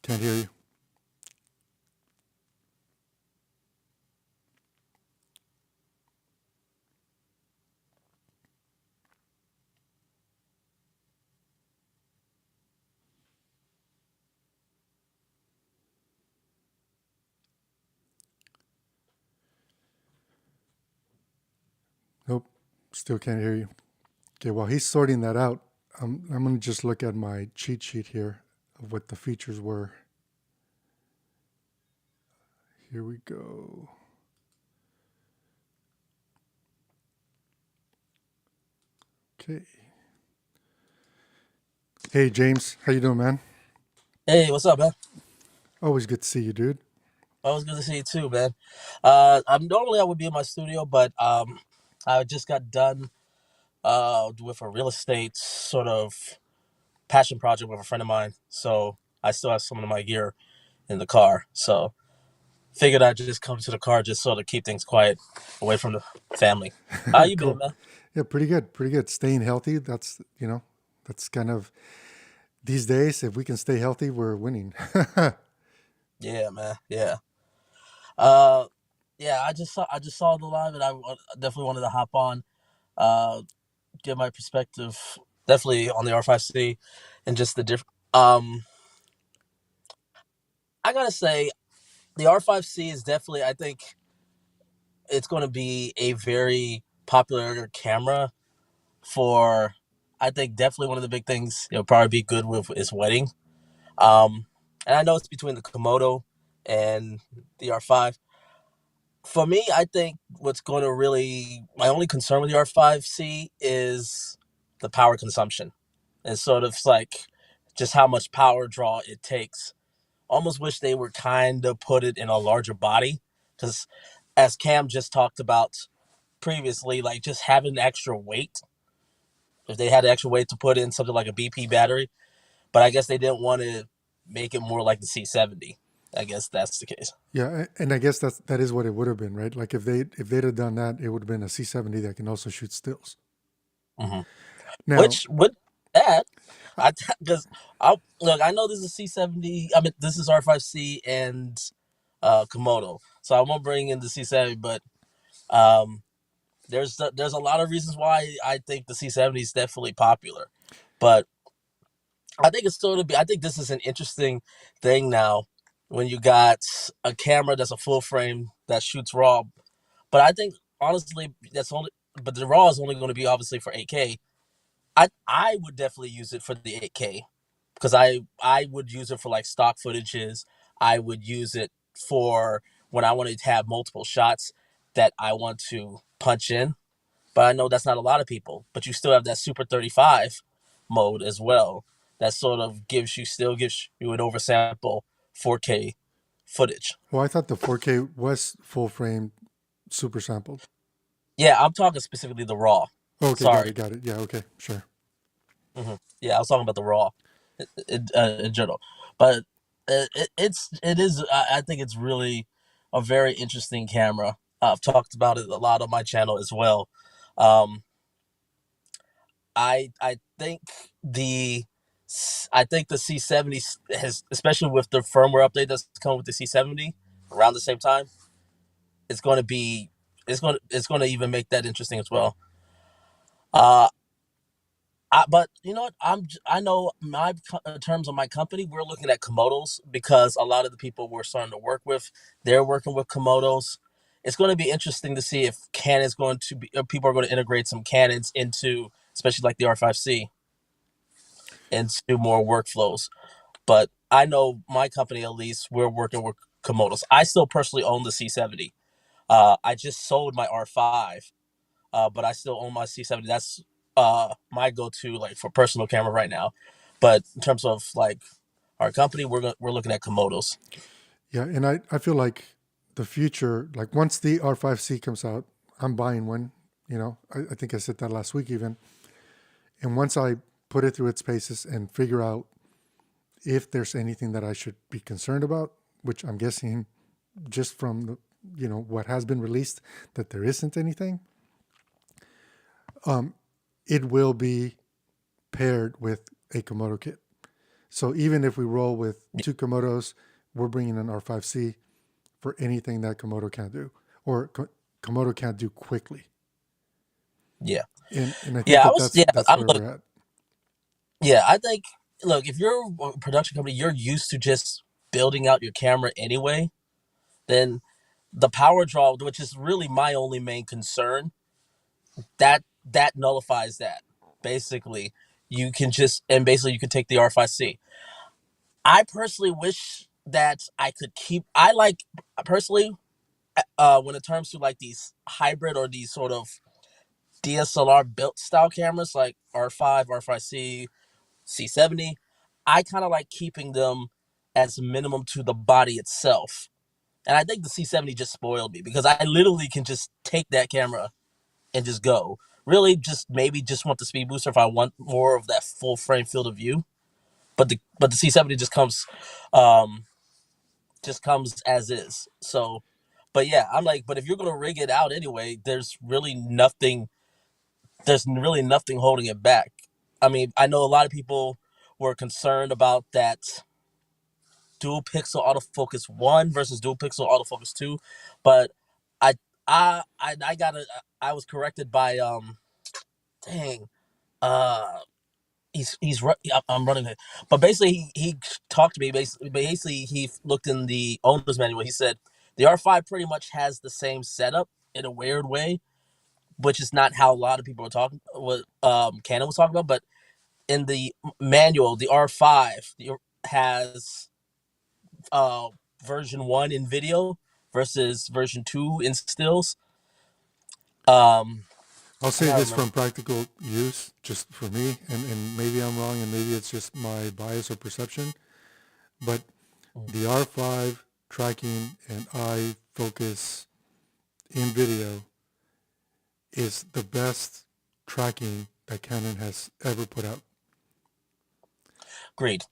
Can't hear you. Nope, still can't hear you. Okay, while he's sorting that out, I'm going to just look at my cheat sheet here of what the features were. Here we go. Okay. Hey, James, how you doing, man? Hey, what's up, man? Always good to see you, dude. Always good to see you too, man. I'm normally I would be in my studio, but I just got done with a real estate sort of passion project with a friend of mine. So I still have some of my gear in the car. So figured I'd just come to the car just sort of keep things quiet away from the family. How you been, Cool. man? Yeah, pretty good. Pretty good. Staying healthy. That's kind of these days. If we can stay healthy, we're winning. Yeah, man. Yeah. Uh, yeah. I just saw the live, and definitely wanted to hop on. Uh, give my perspective definitely on the R5C and just the different. I gotta say the R5C is definitely. I think it's going to be a very popular camera for. I think definitely one of the big things it'll probably be good with is wedding. Um, and I know it's between the Komodo and the R5. For me, I think what's going to really my only concern with the R5C is the power consumption. And sort of like just how much power draw it takes. Almost wish they were kind of put it in a larger body because, as Cam just talked about previously, like just having extra weight. If they had extra weight to put in something like a BP battery, but I guess they didn't want to make it more like the C70. I guess that's the case. Yeah, and I guess that is what it would have been, right? Like if they'd have done that, it would have been a C70 that can also shoot stills. Mm-hmm. Now, Which would add, I because I look, I know this is C70. I mean, this is R5C and Komodo, so I won't bring in the C70, but um, there's a lot of reasons why I think the C70 is definitely popular, but I think it's still to be. I think this is an interesting thing now when you got a camera that's a full frame that shoots raw. But I think honestly, that's only. But the raw is only going to be obviously for 8K. I would definitely use it for the 8K because I would use it for like stock footages. I would use it for when I want to have multiple shots that I want to punch in. But I know that's not a lot of people. But you still have that Super 35 mode as well. That sort of gives you an oversample 4K footage. Well, I thought the 4K was full frame super sampled. Yeah, I'm talking specifically the raw. Okay, Sorry. got it. Yeah, okay, sure. Yeah, I was talking about the raw in general. But it is. I think it's really a very interesting camera. I've talked about it a lot on my channel as well. Um, I think the C70 has, especially with the firmware update that's come with the C70 around the same time, it's going to be it's going to even make that interesting as well. Uh, but you know what? I know my in terms of my company, we're looking at Komodos because a lot of the people we're starting to work with, they're working with Komodos. It's going to be interesting to see if Canon's going to be, people are going to integrate some Canons into, especially like the R5C, into more workflows. But I know my company, at least, we're working with Komodos. I still personally own the C70. I just sold my R5, but I still own my C70. That's my go-to like for personal camera right now. But in terms of like our company, we're looking at Komodos. Yeah, and I feel like the future, like once the R5C comes out, I'm buying one. You know, I think I said that last week even. And once I put it through its paces and figure out if there's anything that I should be concerned about, which I'm guessing just from the, what has been released, that there isn't anything, it will be paired with a Komodo kit. So even if we roll with two Komodos, we're bringing an R5C for anything that Komodo can't do, or Komodo can't do quickly. Yeah, And I think yeah. that's where we're at. Yeah, I think look, if you're a production company, you're used to just building out your camera anyway. Then the power draw, which is really my only main concern, that nullifies that. Basically, you can just and basically you can take the R5C. I personally wish that I could keep. I like personally when it comes to like these hybrid or these sort of DSLR built style cameras like R5, R5C, C70. I kind of like keeping them as minimum to the body itself. And I think the C70 just spoiled me because I literally can just take that camera and just go. Really, just maybe just want the speed booster if I want more of that full frame field of view. But the C70 just comes as is. So, but yeah, I'm like, but if you're gonna rig it out anyway, there's really nothing holding it back. I mean, I know a lot of people were concerned about that dual pixel autofocus 1 versus dual pixel autofocus 2, but I I was corrected by dang uh I'm running it, but basically he talked to me. Basically he looked in the owner's manual. He said the R5 pretty much has the same setup in a weird way, which is not how a lot of people are talking. What Canon was talking about, but in the manual, the R5 has uh version 1 in video versus version 2 in stills. Um, I'll I say gotta this remember. from practical use, just for me, and maybe I'm wrong, and maybe it's just my bias or perception, but the R5 tracking and eye focus in video is the best tracking that Canon has ever put out. Agreed.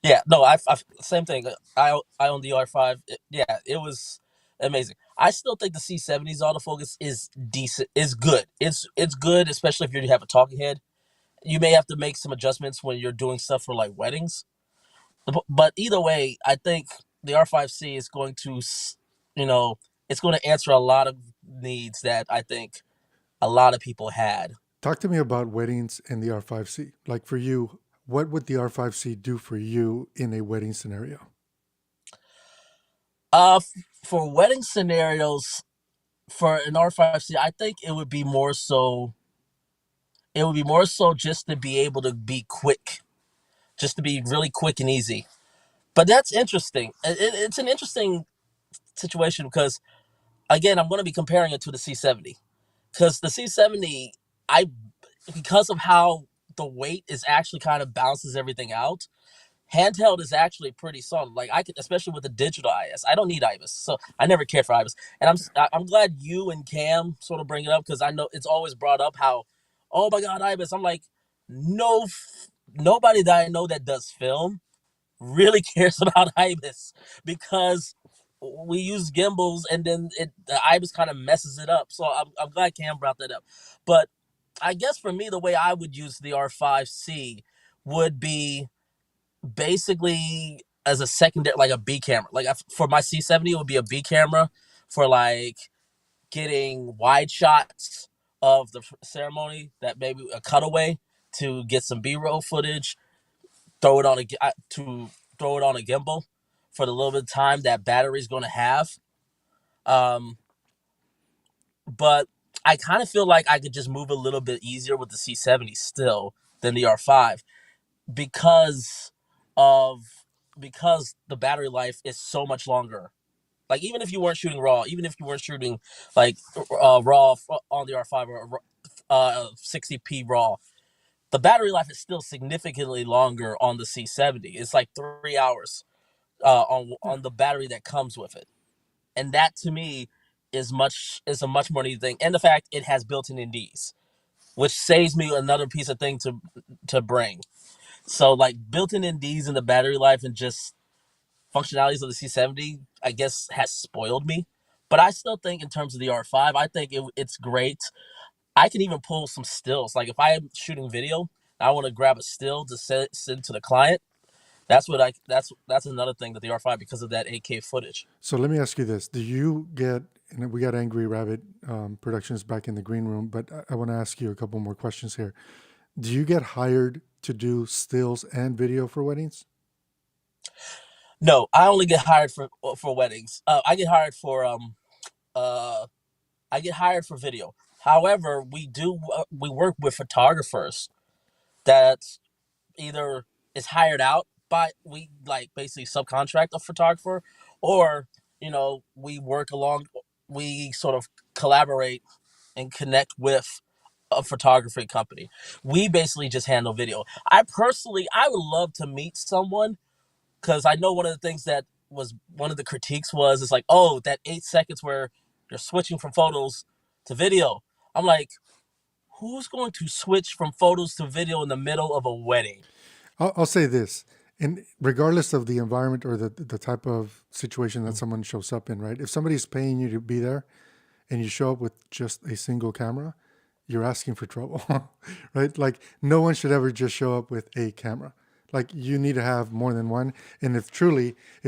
Yeah, no, I same thing. I own the R5. Yeah, it was amazing. I still think the C70's autofocus is decent. Is good. It's good, especially if you have a talking head. You may have to make some adjustments when you're doing stuff for like weddings. But either way, I think the R5C is going to, you know, it's going to answer a lot of needs that I think a lot of people had. Talk to me about weddings and the R5C. Like for you, what would the R5C do for you in a wedding scenario? For wedding scenarios, for an R5C, I think it would be more so. It would be more so just to be able to be quick, just to be really quick and easy. But that's interesting. It's an interesting situation because, again, I'm going to be comparing it to the C70 because the C70, I because of how the weight is actually kind of balances everything out. Handheld is actually pretty solid. Like I could, especially with the digital IS. I don't need IBIS, so I never cared for IBIS. And I'm glad you and Cam sort of bring it up because I know it's always brought up how, oh my God, IBIS. I'm like, no, nobody that I know that does film really cares about IBIS because we use gimbals and then the IBIS kind of messes it up. So I'm glad Cam brought that up. But I guess for me, the way I would use the R5C would be basically as a secondary, like a B camera. Like for my C70, it would be a B camera for like getting wide shots of the ceremony, that maybe a cutaway to get some B-roll footage, throw it on to throw it on a gimbal for the little bit of time that battery's going to have. Um, but I kind of feel like I could just move a little bit easier with the C70 still than the R5 because of because the battery life is so much longer. Like even if you weren't shooting raw, even if you weren't shooting like raw on the R5 or 60p raw, the battery life is still significantly longer on the C70. It's like 3 hours on the battery that comes with it, and that to me is a much more needed thing. And the fact it has built-in NDs, which saves me another piece of thing to bring. So like built-in NDs in the battery life and just functionalities of the C70, I guess, has spoiled me. But I still think in terms of the R5, I think it's great. I can even pull some stills. Like if I'm shooting video, I want to grab a still to send to the client. That's another thing that the R5 because of that 8K footage. So let me ask you this: do you get? And we got Angry Rabbit Productions back in the green room, but I want to ask you a couple more questions here. Do you get hired to do stills and video for weddings? No, I only get hired for weddings. Uh I get hired for video. However, we work with photographers that either is hired out by we like basically subcontract a photographer, or we sort of collaborate and connect with a photography company. We basically just handle video. I would love to meet someone because I know one of the things that was one of the critiques was it's like, oh, that 8 seconds where you're switching from photos to video. I'm like, who's going to switch from photos to video in the middle of a wedding? I'll say this, and regardless of the environment or the type of situation that someone shows up in, right? If somebody's paying you to be there and you show up with just a single camera, you're asking for trouble, right? Like no one should ever just show up with a camera. Like you need to have more than one. And if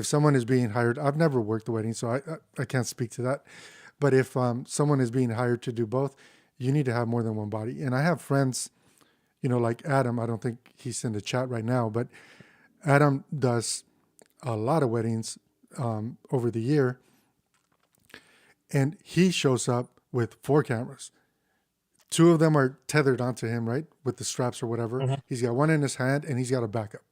someone is being hired, I've never worked a wedding, so I can't speak to that. But if someone is being hired to do both, you need to have more than one body. And I have friends, like Adam. I don't think he's in the chat right now, but Adam does a lot of weddings over the year, and he shows up with 4 cameras. 2 of them are tethered onto him, right, with the straps or whatever. Mm-hmm. He's got one in his hand, and he's got a backup.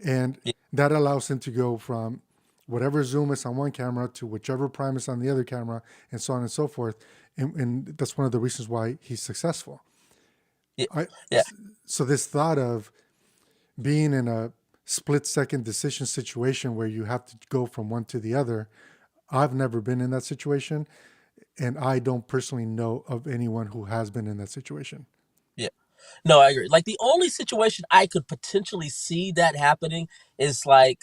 And Yeah. that allows him to go from whatever zoom is on one camera to whichever prime is on the other camera, and so on and so forth. And that's one of the reasons why he's successful. Yeah. I, Yeah. so this thought of being in a split-second decision situation where you have to go from one to the other, I've never been in that situation. And I don't personally know of anyone who has been in that situation. Yeah. No, I agree. Like the only situation I could potentially see that happening is like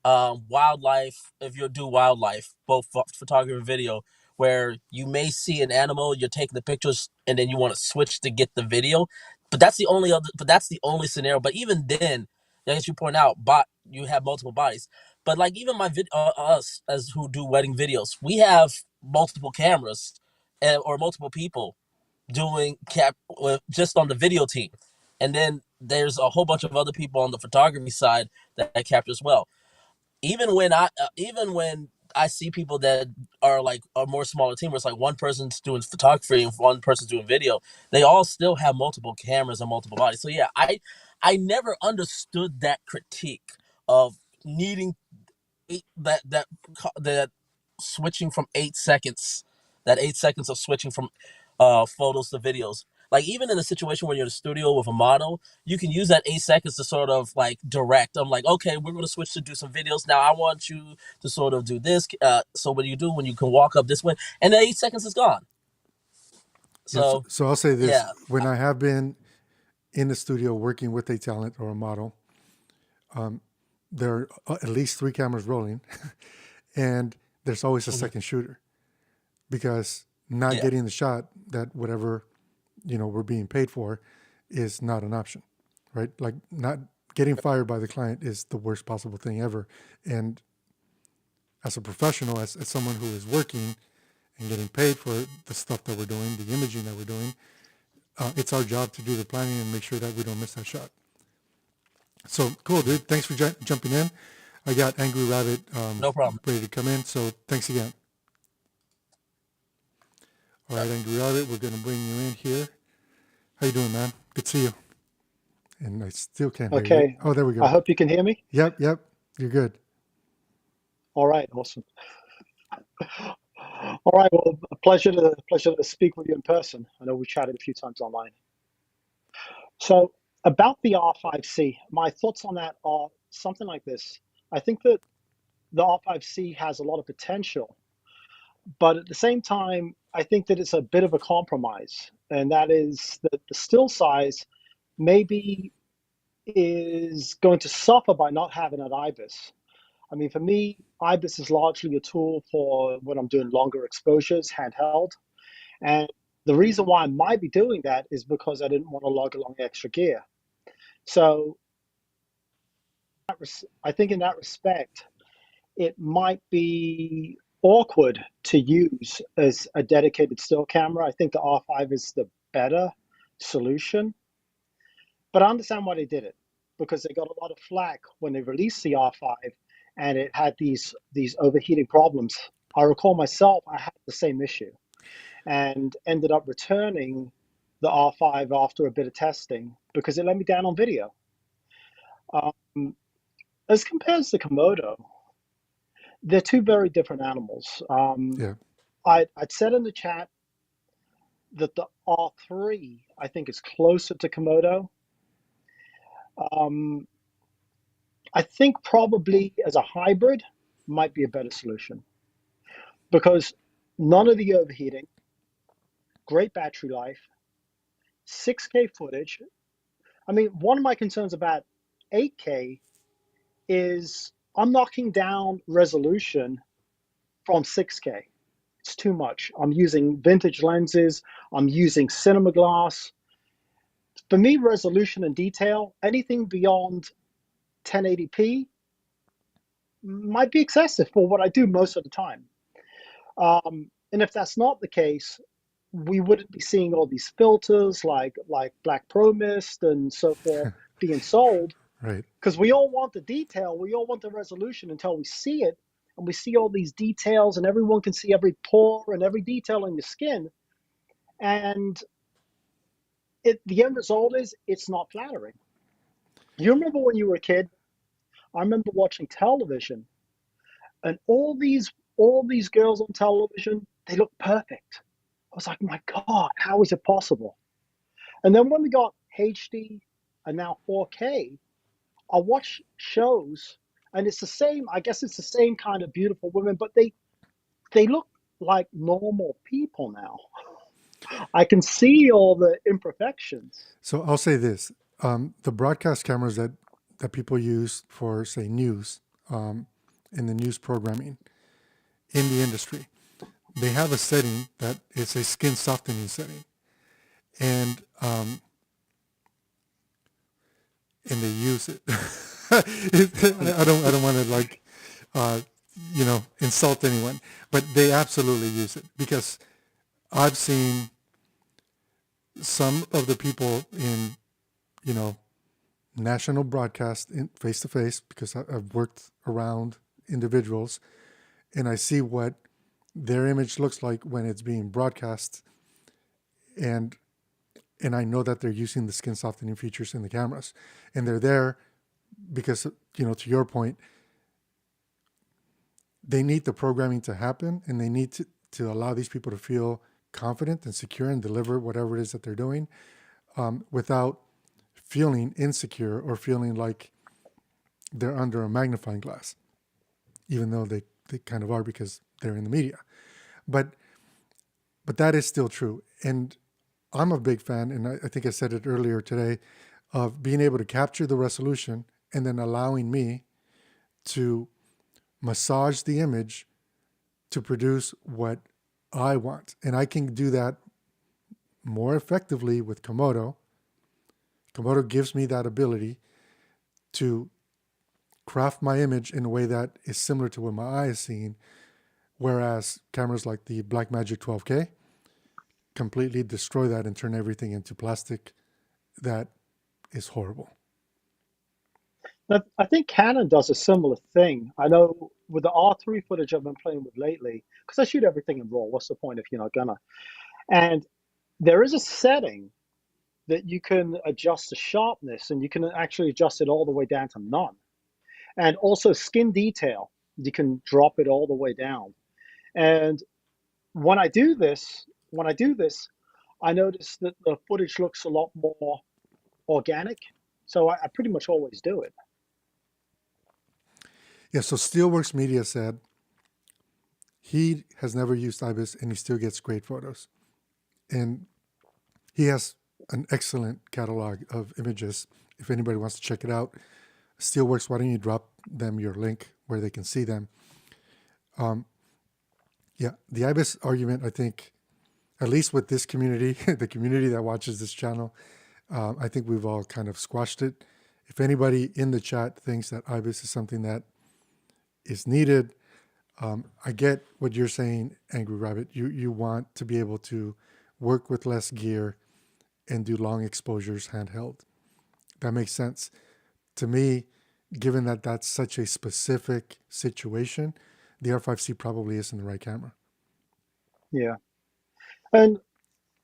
wildlife. If you do wildlife, both photography and video, where you may see an animal, you're taking the pictures, and then you want to switch to get the video. But that's the only other. But that's the only scenario. But even then, as you point out, you have multiple bodies. But like even us as who do wedding videos, we have multiple cameras, or multiple people doing just on the video team, and then there's a whole bunch of other people on the photography side that capture as well. Even when I see people that are like a more smaller team, where it's like one person's doing photography and one person's doing video, they all still have multiple cameras and multiple bodies. So yeah, I never understood that critique of needing that switching from 8 seconds, that 8 seconds of switching from photos to videos. Like even in a situation where you're in a studio with a model, you can use that 8 seconds to sort of like direct. I'm like, okay, we're going to switch to do some videos now. I want you to sort of do this. So what do you do when you can walk up this way, and then 8 seconds is gone? Yeah, so, So so I'll say this: yeah, when I have been in the studio working with a talent or a model, there are at least 3 cameras rolling, and there's always a second shooter, because not yeah, getting the shot that whatever we're being paid for is not an option, right? Like not getting fired by the client is the worst possible thing ever. And as a professional, as someone who is working and getting paid for the stuff that we're doing, the imaging that we're doing, it's our job to do the planning and make sure that we don't miss that shot. So cool, dude. Thanks for jumping in. I got Angry Rabbit no problem. ready to come in, so thanks again. All right, Angry Rabbit, we're going to bring you in here. How you doing, man? Good to see you. And I still can't hear you. Okay. Oh, there we go. I hope you can hear me. Yep, you're good. All right, awesome. All right, well, a pleasure to speak with you in person. I know we chatted a few times online. So about the R5C, my thoughts on that are something like this. I think that the R5C has a lot of potential, but at the same time, I think that it's a bit of a compromise, and that is that the still size maybe is going to suffer by not having an IBIS. I mean, for me, IBIS is largely a tool for when I'm doing longer exposures, handheld. And the reason why I might be doing that is because I didn't want to lug along extra gear. So I think in that respect, it might be awkward to use as a dedicated still camera. I think the R5 is the better solution. But I understand why they did it, because they got a lot of flack when they released the R5 and it had these overheating problems. I recall myself, I had the same issue and ended up returning the R5 after a bit of testing because it let me down on video. As compared to Komodo, they're two very different animals. Yeah. I'd said in the chat that the R3, I think, is closer to Komodo. I think probably as a hybrid might be a better solution because none of the overheating, great battery life, 6K footage. I mean, one of my concerns about 8K is I'm knocking down resolution from 6K. It's too much. I'm using vintage lenses. I'm using cinema glass. For me, resolution and detail, anything beyond 1080p might be excessive for what I do most of the time. And if that's not the case, we wouldn't be seeing all these filters like Black Pro Mist and so forth being sold. Right. Because we all want the detail, we all want the resolution until we see it, and we see all these details, and everyone can see every pore and every detail in your skin. And the end result is it's not flattering. You remember when you were a kid? I remember watching television, and all these girls on television, they look perfect. I was like, my God, how is it possible? And then when we got HD and now 4K, I watch shows and it's the same. I guess it's the same kind of beautiful women, but they look like normal people now. I can see all the imperfections. So I'll say this: the broadcast cameras that people use for, say, news, in the news programming in the industry, they have a setting that is a skin softening setting, and they use it. I don't want to like insult anyone, but they absolutely use it because I've seen some of the people in, you know, national broadcast in face to face, because I've worked around individuals and I see what their image looks like when it's being broadcast, and I know that they're using the skin softening features in the cameras, and they're there because, you know, to your point, they need the programming to happen, and they need to allow these people to feel confident and secure and deliver whatever it is that they're doing, without feeling insecure or feeling like they're under a magnifying glass, even though they kind of are because they're in the media. But that is still true. And I'm a big fan, and I think I said it earlier today, of being able to capture the resolution and then allowing me to massage the image to produce what I want. And I can do that more effectively with Komodo. Komodo gives me that ability to craft my image in a way that is similar to what my eye is seeing, whereas cameras like the Blackmagic 12K completely destroy that and turn everything into plastic that is horrible. Now, I think Canon does a similar thing. I know with the R3 footage I've been playing with lately, because I shoot everything in RAW. What's the point if you're not gonna? And there is a setting that you can adjust the sharpness, and you can actually adjust it all the way down to none. And also skin detail, you can drop it all the way down. And when I do this, I notice that the footage looks a lot more organic. So I pretty much always do it. Yeah, so Steelworks Media said he has never used IBIS and he still gets great photos. And he has an excellent catalog of images. If anybody wants to check it out, Steelworks, why don't you drop them your link where they can see them? Yeah, the IBIS argument, I think, at least with this community, the community that watches this channel, I think we've all kind of squashed it. If anybody in the chat thinks that IBIS is something that is needed, I get what you're saying, Angry Rabbit. You want to be able to work with less gear and do long exposures handheld. That makes sense. To me, given that that's such a specific situation, the R5C probably isn't the right camera. Yeah. And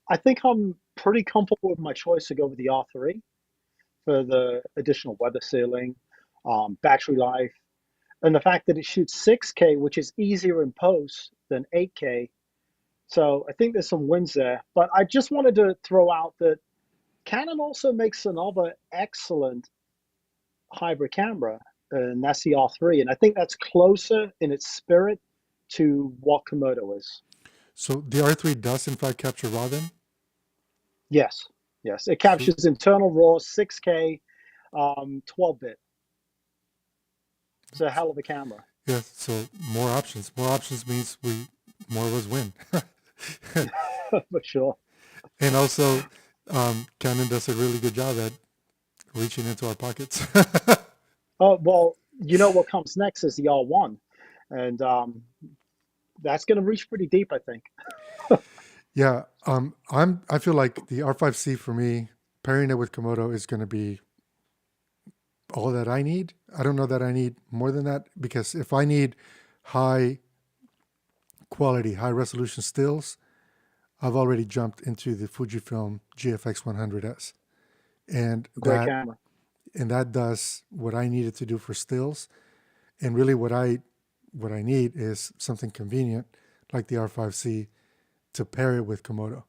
I think I'm pretty comfortable with my choice to go with the R3 for the additional weather sealing, battery life, and the fact that it shoots 6K, which is easier in post than 8K. So I think there's some wins there. But I just wanted to throw out that Canon also makes another excellent hybrid camera, and that's the R3. And I think that's closer in its spirit to what Komodo is. So the R3 does in fact capture RAW then? Yes, yes. It captures internal RAW, 6K, 12-bit. It's a hell of a camera. Yeah, so more options. More options means more of us win. For sure. And also, Canon does a really good job at reaching into our pockets. Oh, well, you know what comes next is the R1. And that's going to reach pretty deep, I think. Yeah, I feel like the R5C for me, pairing it with Komodo is going to be all that I need. I don't know that I need more than that, because if I need high quality, high resolution stills, I've already jumped into the Fujifilm GFX 100S, and Great camera. And that does what I needed to do for stills. And really, what I need is something convenient like the R5C to pair it with Komodo.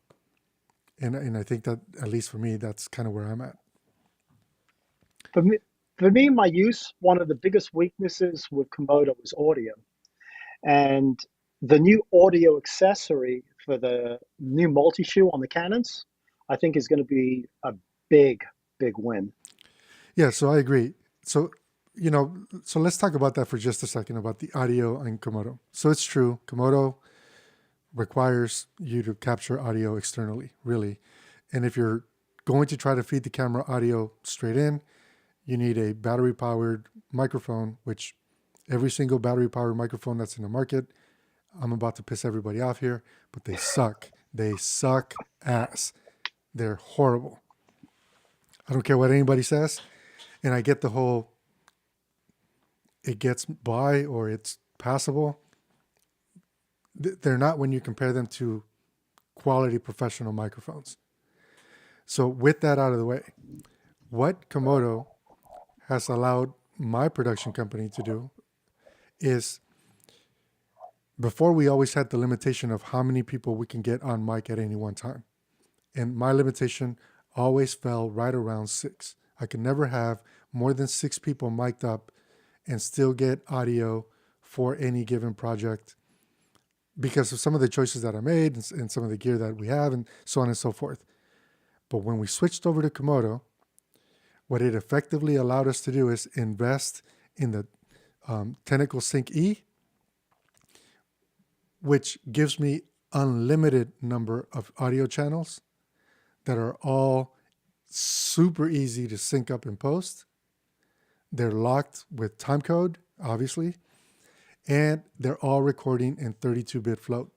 And I think that, at least for me, that's kind of where I'm at. For me, my use, one of the biggest weaknesses with Komodo is audio. And the new audio accessory for the new multi-shoe on the Canons, I think is going to be a big, big win. Yeah, so I agree. So, so let's talk about that for just a second, about the audio and Komodo. So it's true, Komodo requires you to capture audio externally, really. And if you're going to try to feed the camera audio straight in, you need a battery-powered microphone, which every single battery-powered microphone that's in the market, I'm about to piss everybody off here, but they suck. They suck ass. they're horrible. I don't care what anybody says. And I get the whole, it gets by or it's passable. They're not when you compare them to quality professional microphones. So with that out of the way, what Komodo has allowed my production company to do is, before we always had the limitation of how many people we can get on mic at any one time. And my limitation always fell right around 6. I could never have more than 6 people mic'd up and still get audio for any given project because of some of the choices that I made and some of the gear that we have and so on and so forth. But when we switched over to Komodo, what it effectively allowed us to do is invest in the Tentacle Sync E, which gives me unlimited number of audio channels that are all super easy to sync up in post. They're locked with timecode, obviously, and they're all recording in 32-bit float.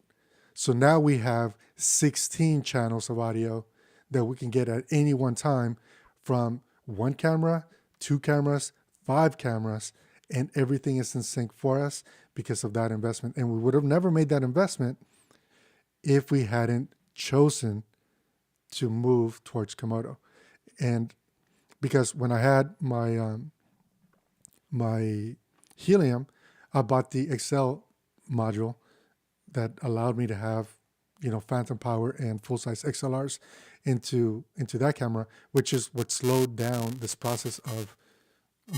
So now we have 16 channels of audio that we can get at any one time from 1 camera, 2 cameras, 5 cameras, and everything is in sync for us because of that investment. And we would have never made that investment if we hadn't chosen to move towards Komodo. And because when I had my my Helium, I bought the XL module that allowed me to have, phantom power and full-size XLRs into that camera, which is what slowed down this process of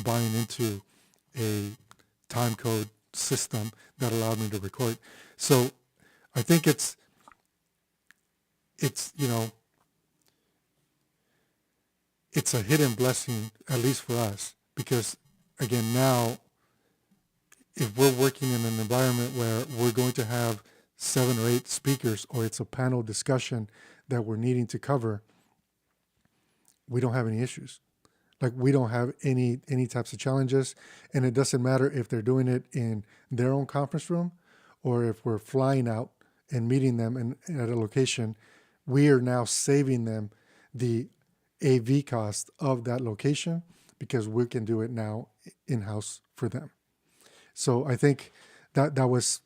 buying into a time code system that allowed me to record. So I think it's it's a hidden blessing, at least for us, because again, now if we're working in an environment where we're going to have 7 or 8 speakers, or it's a panel discussion that we're needing to cover, we don't have any issues. Like, we don't have any types of challenges, and it doesn't matter if they're doing it in their own conference room or if we're flying out and meeting them at a location. We are now saving them the AV cost of that location because we can do it now in-house for them. So I think that was,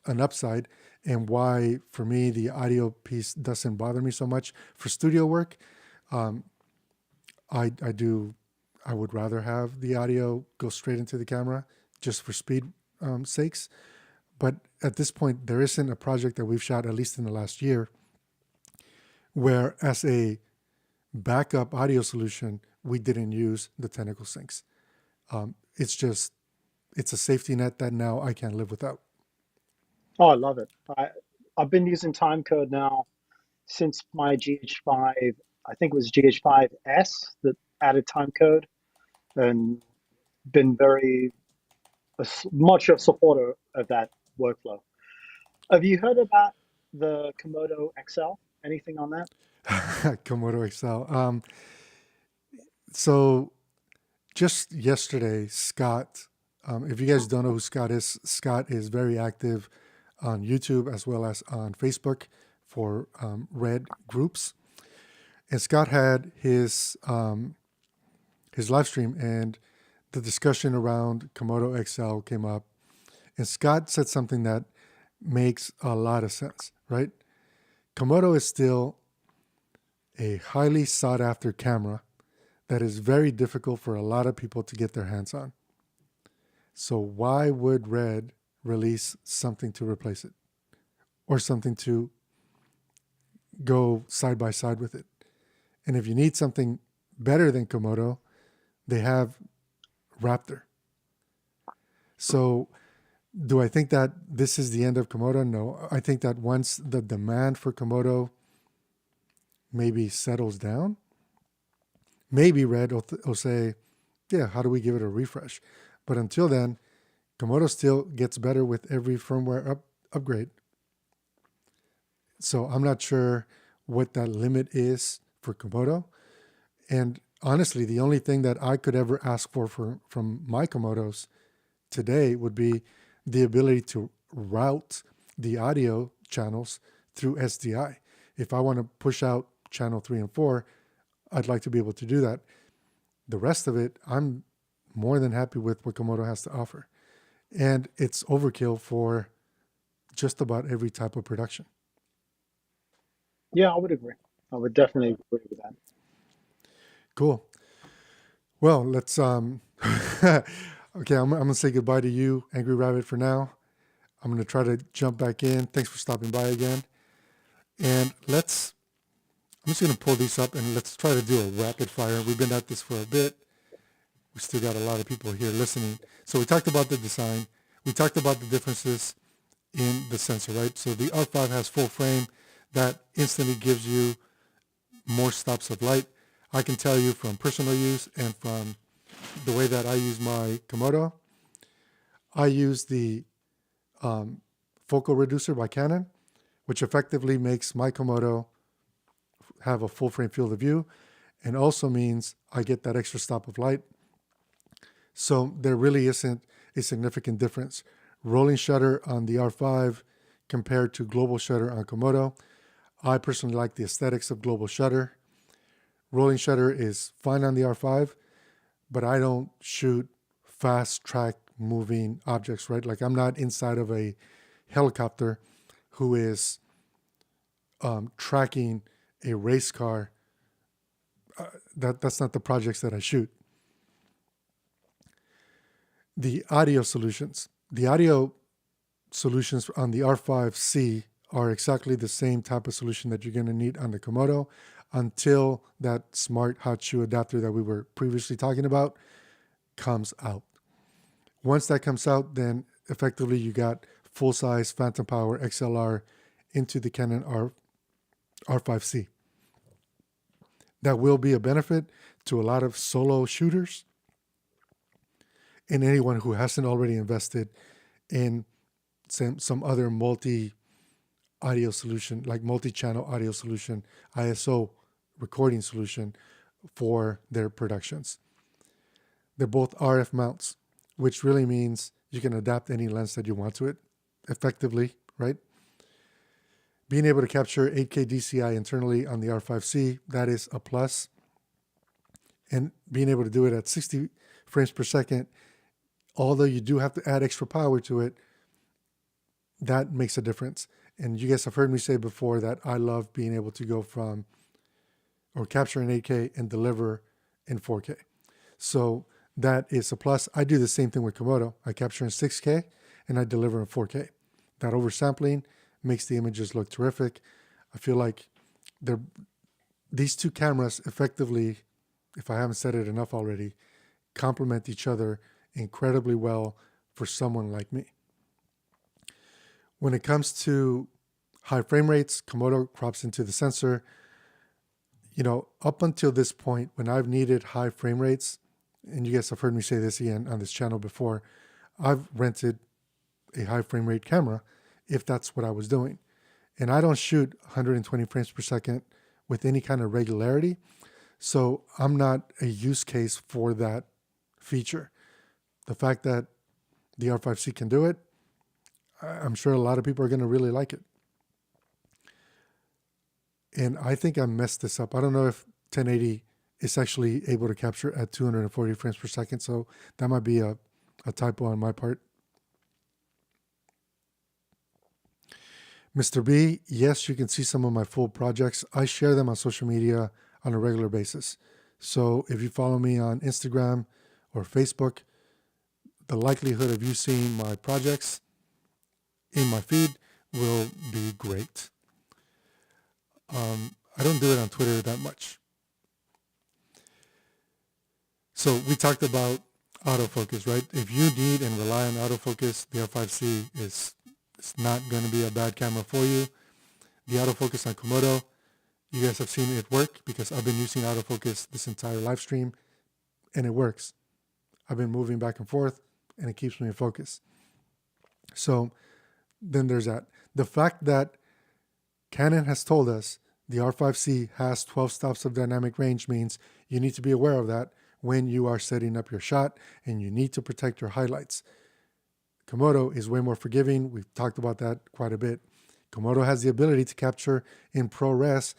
an upside, and why for me the audio piece doesn't bother me so much. For studio work, I would rather have the audio go straight into the camera just for speed sakes. But at this point, there isn't a project that we've shot, at least in the last year, where as a backup audio solution, we didn't use the Tentacle Syncs. It's a safety net that now I can't live without. Oh, I love it. I've been using timecode now since my GH5, I think it was GH5S that added timecode, and been very much a supporter of that workflow. Have you heard about the Komodo XL? Anything on that? Komodo XL. So just yesterday, Scott, if you guys don't know who Scott is very active on YouTube as well as on Facebook for Red groups. And Scott had his live stream, and the discussion around Komodo XL came up. And Scott said something that makes a lot of sense, right? Komodo is still a highly sought after camera that is very difficult for a lot of people to get their hands on. So why would Red release something to replace it, or something to go side by side with it? And if you need something better than Komodo, they have Raptor. So do I think that this is the end of Komodo? No. I think that once the demand for Komodo maybe settles down, maybe Red will say, yeah, how do we give it a refresh? But until then, Komodo still gets better with every firmware upgrade. So I'm not sure what that limit is for Komodo. And honestly, the only thing that I could ever ask for from my Komodos today would be the ability to route the audio channels through SDI. If I want to push out channel 3 and 4, I'd like to be able to do that. The rest of it, I'm more than happy with what Komodo has to offer. And it's overkill for just about every type of production. Yeah, I would agree. I would definitely agree with that. Cool. Well, let's okay, I'm gonna say goodbye to you, Angry Rabbit, for now. I'm gonna try to jump back in. Thanks for stopping by again. And I'm just gonna pull these up and let's try to do a rapid fire. We've been at this for a bit. We still got a lot of people here listening. So we talked about the design. We talked about the differences in the sensor, right? So the R5 has full frame. That instantly gives you more stops of light. I can tell you from personal use and from the way that I use my Komodo, I use the focal reducer by Canon, which effectively makes my Komodo have a full frame field of view and also means I get that extra stop of light. So there really isn't a significant difference. Rolling shutter on the R5 compared to global shutter on Komodo. I personally like the aesthetics of global shutter. Rolling shutter is fine on the R5, but I don't shoot fast track moving objects, right? Like I'm not inside of a helicopter who is tracking a race car. That's not the projects that I shoot. The audio solutions on the R5C are exactly the same type of solution that you're going to need on the Komodo until that smart hot shoe adapter that we were previously talking about comes out. Once that comes out, then effectively you got full-size phantom power XLR into the Canon R5C. That will be a benefit to a lot of solo shooters and anyone who hasn't already invested in some other multi-audio solution, like multi-channel audio solution, ISO recording solution for their productions. They're both RF mounts, which really means you can adapt any lens that you want to it effectively, right? Being able to capture 8K DCI internally on the R5C, that is a plus. And being able to do it at 60 frames per second, although you do have to add extra power to it, that makes a difference. And you guys have heard me say before that I love being able to go from or capture in 8K and deliver in 4K. So that is a plus. I do the same thing with Komodo. I capture in 6K and I deliver in 4K. That oversampling makes the images look terrific. I feel like these two cameras effectively, if I haven't said it enough already, complement each other incredibly well for someone like me. When it comes to high frame rates, Komodo crops into the sensor. Up until this point, when I've needed high frame rates, and you guys have heard me say this again on this channel before, I've rented a high frame rate camera if that's what I was doing. And I don't shoot 120 frames per second with any kind of regularity. So I'm not a use case for that feature. The fact that the R5C can do it, I'm sure a lot of people are going to really like it. And I think I messed this up. I don't know if 1080 is actually able to capture at 240 frames per second. So that might be a typo on my part. Mr. B, yes, you can see some of my full projects. I share them on social media on a regular basis. So if you follow me on Instagram or Facebook, the likelihood of you seeing my projects in my feed will be great. I don't do it on Twitter that much. So we talked about autofocus, right? If you need and rely on autofocus, the R5C is not going to be a bad camera for you. The autofocus on Komodo, you guys have seen it work because I've been using autofocus this entire live stream and it works. I've been moving back and forth and it keeps me in focus. So then there's that. The fact that Canon has told us the R5C has 12 stops of dynamic range means you need to be aware of that when you are setting up your shot and you need to protect your highlights. Komodo is way more forgiving. We've talked about that quite a bit. Komodo has the ability to capture in ProRes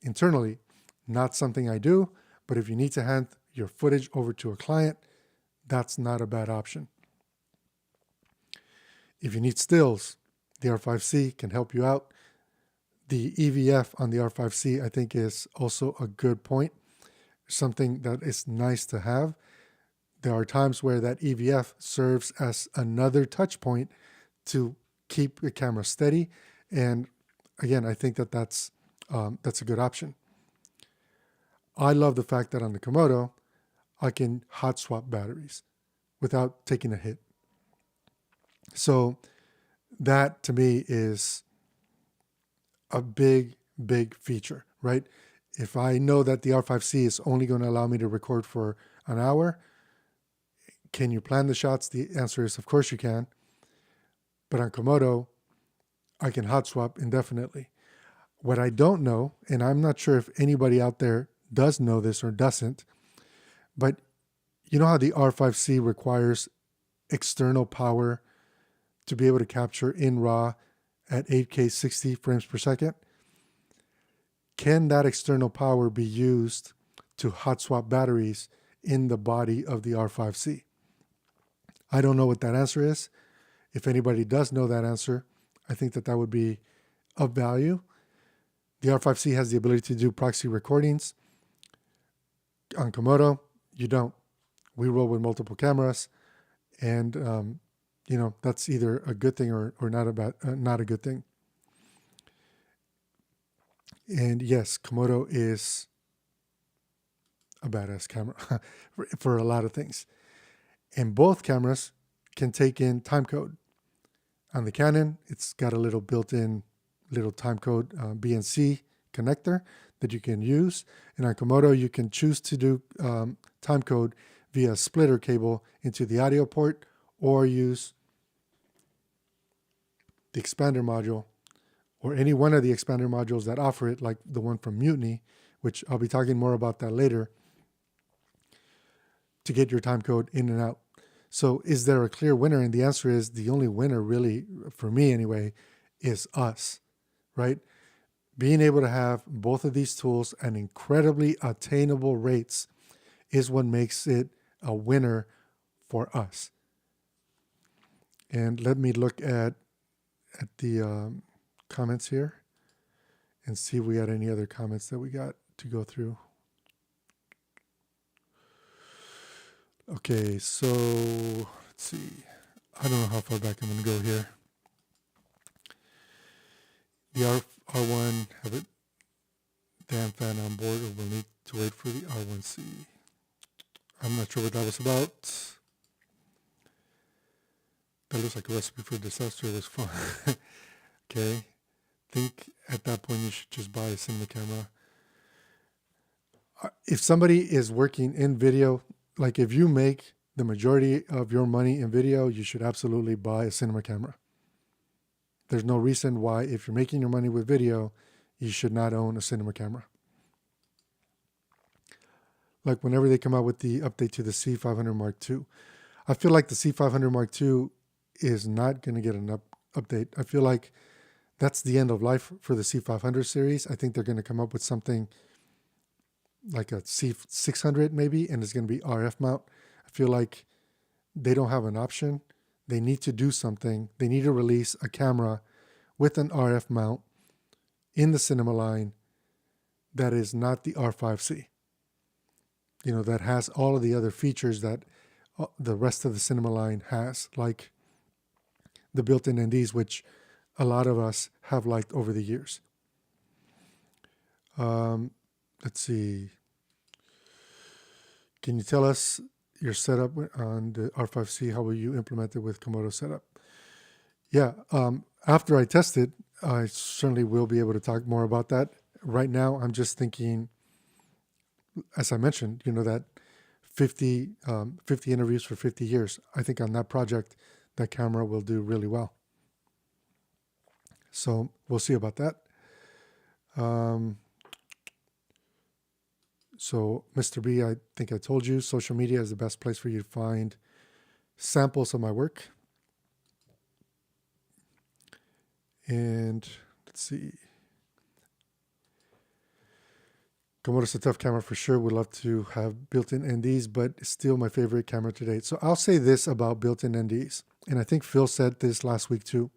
internally. Not something I do, but if you need to hand your footage over to a client, that's not a bad option. If you need stills, the R5C can help you out. The EVF on the R5C, I think, is also a good point, something that is nice to have. There are times where that EVF serves as another touch point to keep the camera steady. And again, I think that that's a good option. I love the fact that on the Komodo, I can hot swap batteries without taking a hit. So that to me is a big, big feature, right? If I know that the R5C is only going to allow me to record for an hour, can you plan the shots? The answer is, of course you can. But on Komodo, I can hot swap indefinitely. What I don't know, and I'm not sure if anybody out there does know this or doesn't, but you know how the R5C requires external power to be able to capture in RAW at 8K 60 frames per second? Can that external power be used to hot swap batteries in the body of the R5C? I don't know what that answer is. If anybody does know that answer, I think that would be of value. The R5C has the ability to do proxy recordings. On Komodo, you don't. We roll with multiple cameras, and that's either a good thing or not a good thing. And yes, Komodo is a badass camera for a lot of things. And both cameras can take in timecode. On the Canon, it's got a little built-in little timecode BNC connector that you can use. And on Komodo, you can choose to do timecode via splitter cable into the audio port or use the expander module or any one of the expander modules that offer it, like the one from Mutiny, which I'll be talking more about that later, to get your timecode in and out. So is there a clear winner? And the answer is the only winner really, for me anyway, is us, right? Being able to have both of these tools at incredibly attainable rates is what makes it a winner for us. And let me look at the comments here and see if we got any other comments that we got to go through. Okay, so let's see. I don't know how far back I'm going to go here. The R1 have a damn fan on board, or we'll need to wait for the R1C. I'm not sure what that was about. That looks like a recipe for disaster. It was fun. Okay. Think at that point you should just buy a cinema camera. If somebody is working in video, like if you make the majority of your money in video, you should absolutely buy a cinema camera. There's no reason why, if you're making your money with video, you should not own a cinema camera. Like whenever they come out with the update to the C500 Mark II, I feel like the C500 Mark II is not going to get an update. I feel like that's the end of life for the C500 series. I think they're going to come up with something like a C600 maybe, and it's going to be RF mount. I feel like they don't have an option. They need to do something. They need to release a camera with an RF mount in the cinema line that is not the R5C. You know, that has all of the other features that the rest of the cinema line has, like the built-in NDs, which a lot of us have liked over the years. Let's see. Can you tell us your setup on the R5C? How will you implement it with Komodo setup? Yeah, after I test it, I certainly will be able to talk more about that. Right now, I'm just thinking, as I mentioned, you know, that 50 interviews for 50 years. I think on that project, that camera will do really well. So we'll see about that. So Mr. B, I think I told you, social media is the best place for you to find samples of my work. And let's see. Komodo's a tough camera for sure. Would love to have built-in NDs, but it's still my favorite camera to date. So I'll say this about built-in NDs, and I think Phil said this last week too.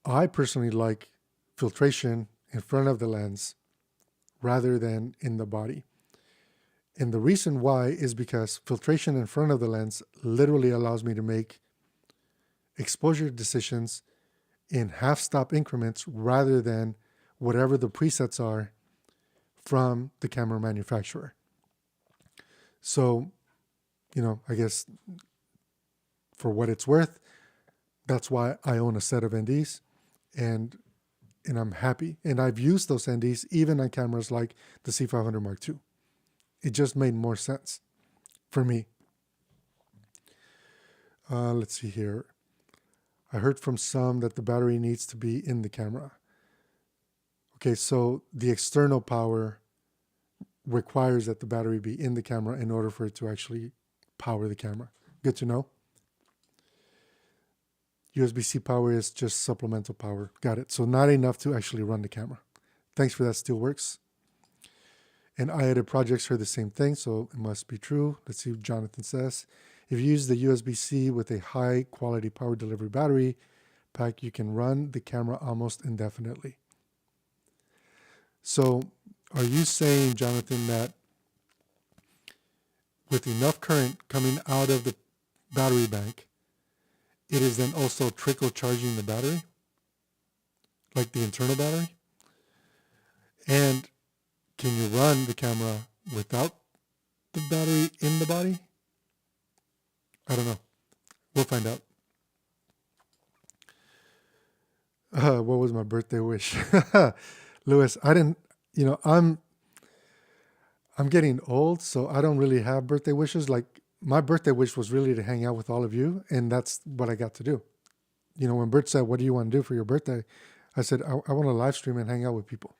I personally like filtration in front of the lens rather than in the body. And the reason why is because filtration in front of the lens literally allows me to make exposure decisions in half-stop increments rather than whatever the presets are from the camera manufacturer. So, I guess for what it's worth, that's why I own a set of NDs, and I'm happy. And I've used those NDs even on cameras like the C500 Mark II. It just made more sense for me. Let's see here. I heard from some that the battery needs to be in the camera. Okay, so the external power requires that the battery be in the camera in order for it to actually power the camera. Good to know. USB-C power is just supplemental power. Got it. So not enough to actually run the camera. Thanks for that, still works. And I edit projects heard the same thing, so it must be true. Let's see what Jonathan says. If you use the USB-C with a high quality power delivery battery pack, you can run the camera almost indefinitely. So are you saying, Jonathan, that with enough current coming out of the battery bank, it is then also trickle charging the battery, like the internal battery? And can you run the camera without the battery in the body? I don't know. We'll find out. What was my birthday wish? Louis, I didn't, I'm getting old, so I don't really have birthday wishes. Like, my birthday wish was really to hang out with all of you, and that's what I got to do. When Bert said, what do you want to do for your birthday? I said, I want to live stream and hang out with people.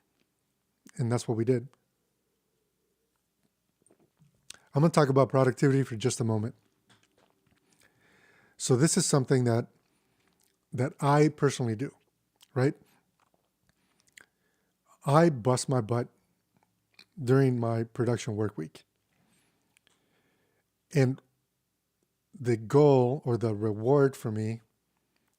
And that's what we did. I'm going to talk about productivity for just a moment. So this is something that I personally do, right? I bust my butt during my production work week. And the goal or the reward for me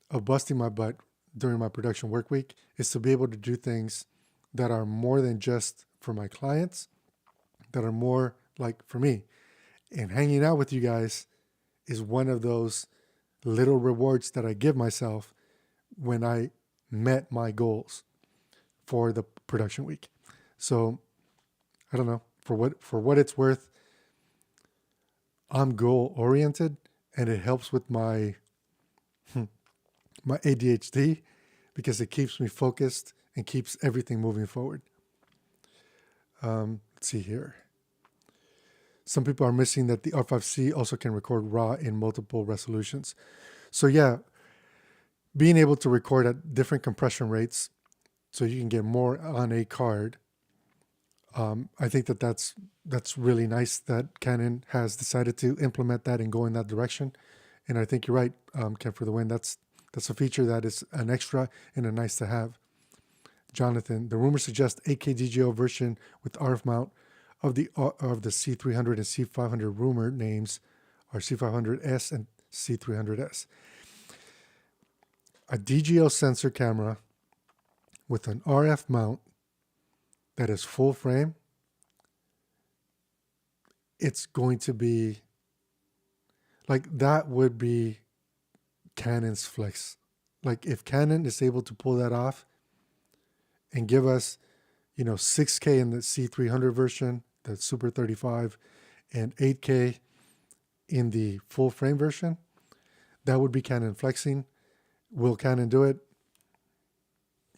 of busting my butt during my production work week is to be able to do things that are more than just for my clients, that are more like for me. And hanging out with you guys is one of those little rewards that I give myself when I met my goals for the production week. So I don't know, for what it's worth, I'm goal oriented, and it helps with my ADHD because it keeps me focused and keeps everything moving forward. Let's see here. Some people are missing that the R5C also can record RAW in multiple resolutions. So yeah, being able to record at different compression rates so you can get more on a card, I think that's really nice that Canon has decided to implement that and go in that direction. And I think you're right, Ken, for the win. That's a feature that is an extra and a nice to have. Jonathan, the rumor suggests 8K DGO version with RF mount of the C300 and C500 rumor names are C500S and C300S. A DGO sensor camera with an RF mount that is full frame, it's going to be like, that would be Canon's flex. Like, if Canon is able to pull that off and give us, 6K in the C300 version, the Super 35, and 8K in the full frame version, that would be Canon flexing. Will Canon do it?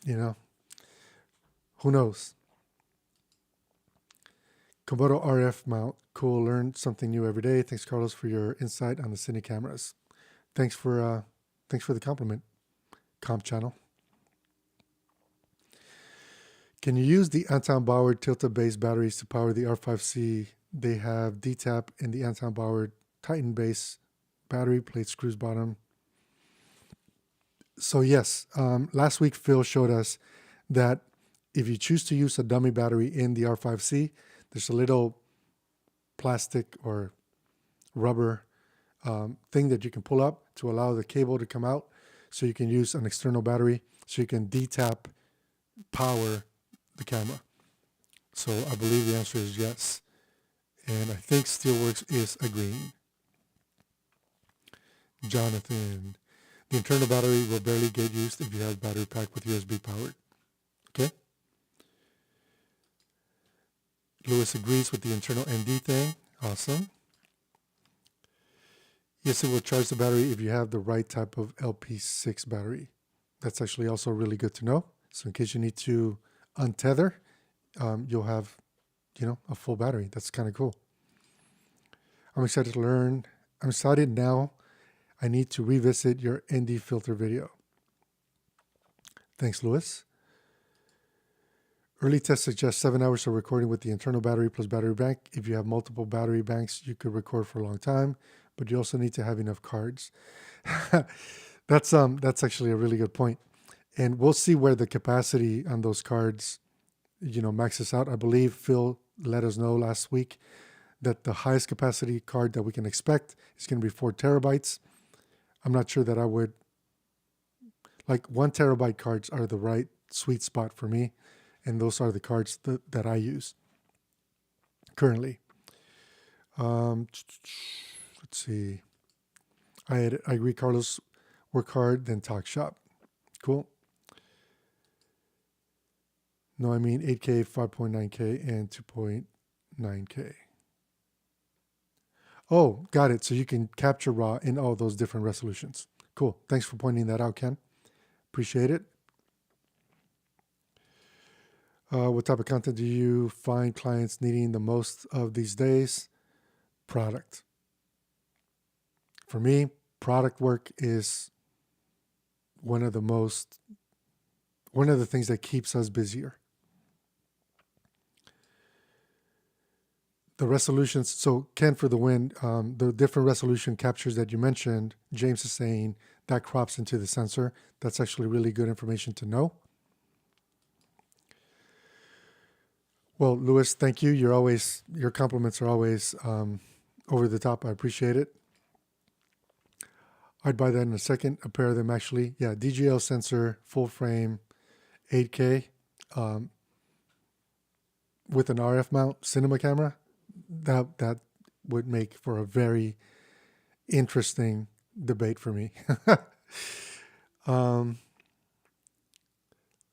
Who knows? Komodo RF mount. Cool. Learn something new every day. Thanks, Carlos, for your insight on the cine cameras. Thanks for the compliment, Comp Channel. Can you use the Anton Bauer Tilta-based batteries to power the R5C? They have DTAP in the Anton Bauer Titan base battery, plate screws bottom. So yes, last week Phil showed us that if you choose to use a dummy battery in the R5C, there's a little plastic or rubber thing that you can pull up to allow the cable to come out, so you can use an external battery, so you can D-tap power the camera. So I believe the answer is yes. And I think Steelworks is agreeing. Jonathan, the internal battery will barely get used if you have battery pack with USB powered. Okay. Lewis agrees with the internal ND thing. Awesome. Yes, it will charge the battery if you have the right type of LP6 battery. That's actually also really good to know. So in case you need to untether, you'll have, a full battery. That's kind of cool. I'm excited to learn. I'm excited now. I need to revisit your ND filter video. Thanks, Lewis. Early tests suggest 7 hours of recording with the internal battery plus battery bank. If you have multiple battery banks, you could record for a long time, but you also need to have enough cards. That's actually a really good point. And we'll see where the capacity on those cards, maxes out. I believe Phil let us know last week that the highest capacity card that we can expect is going to be 4 terabytes. I'm not sure that I would, 1 terabyte cards are the right sweet spot for me. And those are the cards that I use currently. Let's see. I agree, Carlos. Work hard, then talk shop. Cool. No, I mean 8K, 5.9K, and 2.9K. Oh, got it. So you can capture RAW in all those different resolutions. Cool. Thanks for pointing that out, Ken. Appreciate it. What type of content do you find clients needing the most of these days? Product. For me, product work is one of the things that keeps us busier. The resolutions, so Ken for the win, the different resolution captures that you mentioned, James is saying that crops into the sensor. That's actually really good information to know. Well, Louis, thank you. Your compliments are always over the top. I appreciate it. I'd buy that in a second. A pair of them actually. Yeah, DGL sensor, full frame, 8K, with an RF mount cinema camera. That would make for a very interesting debate for me.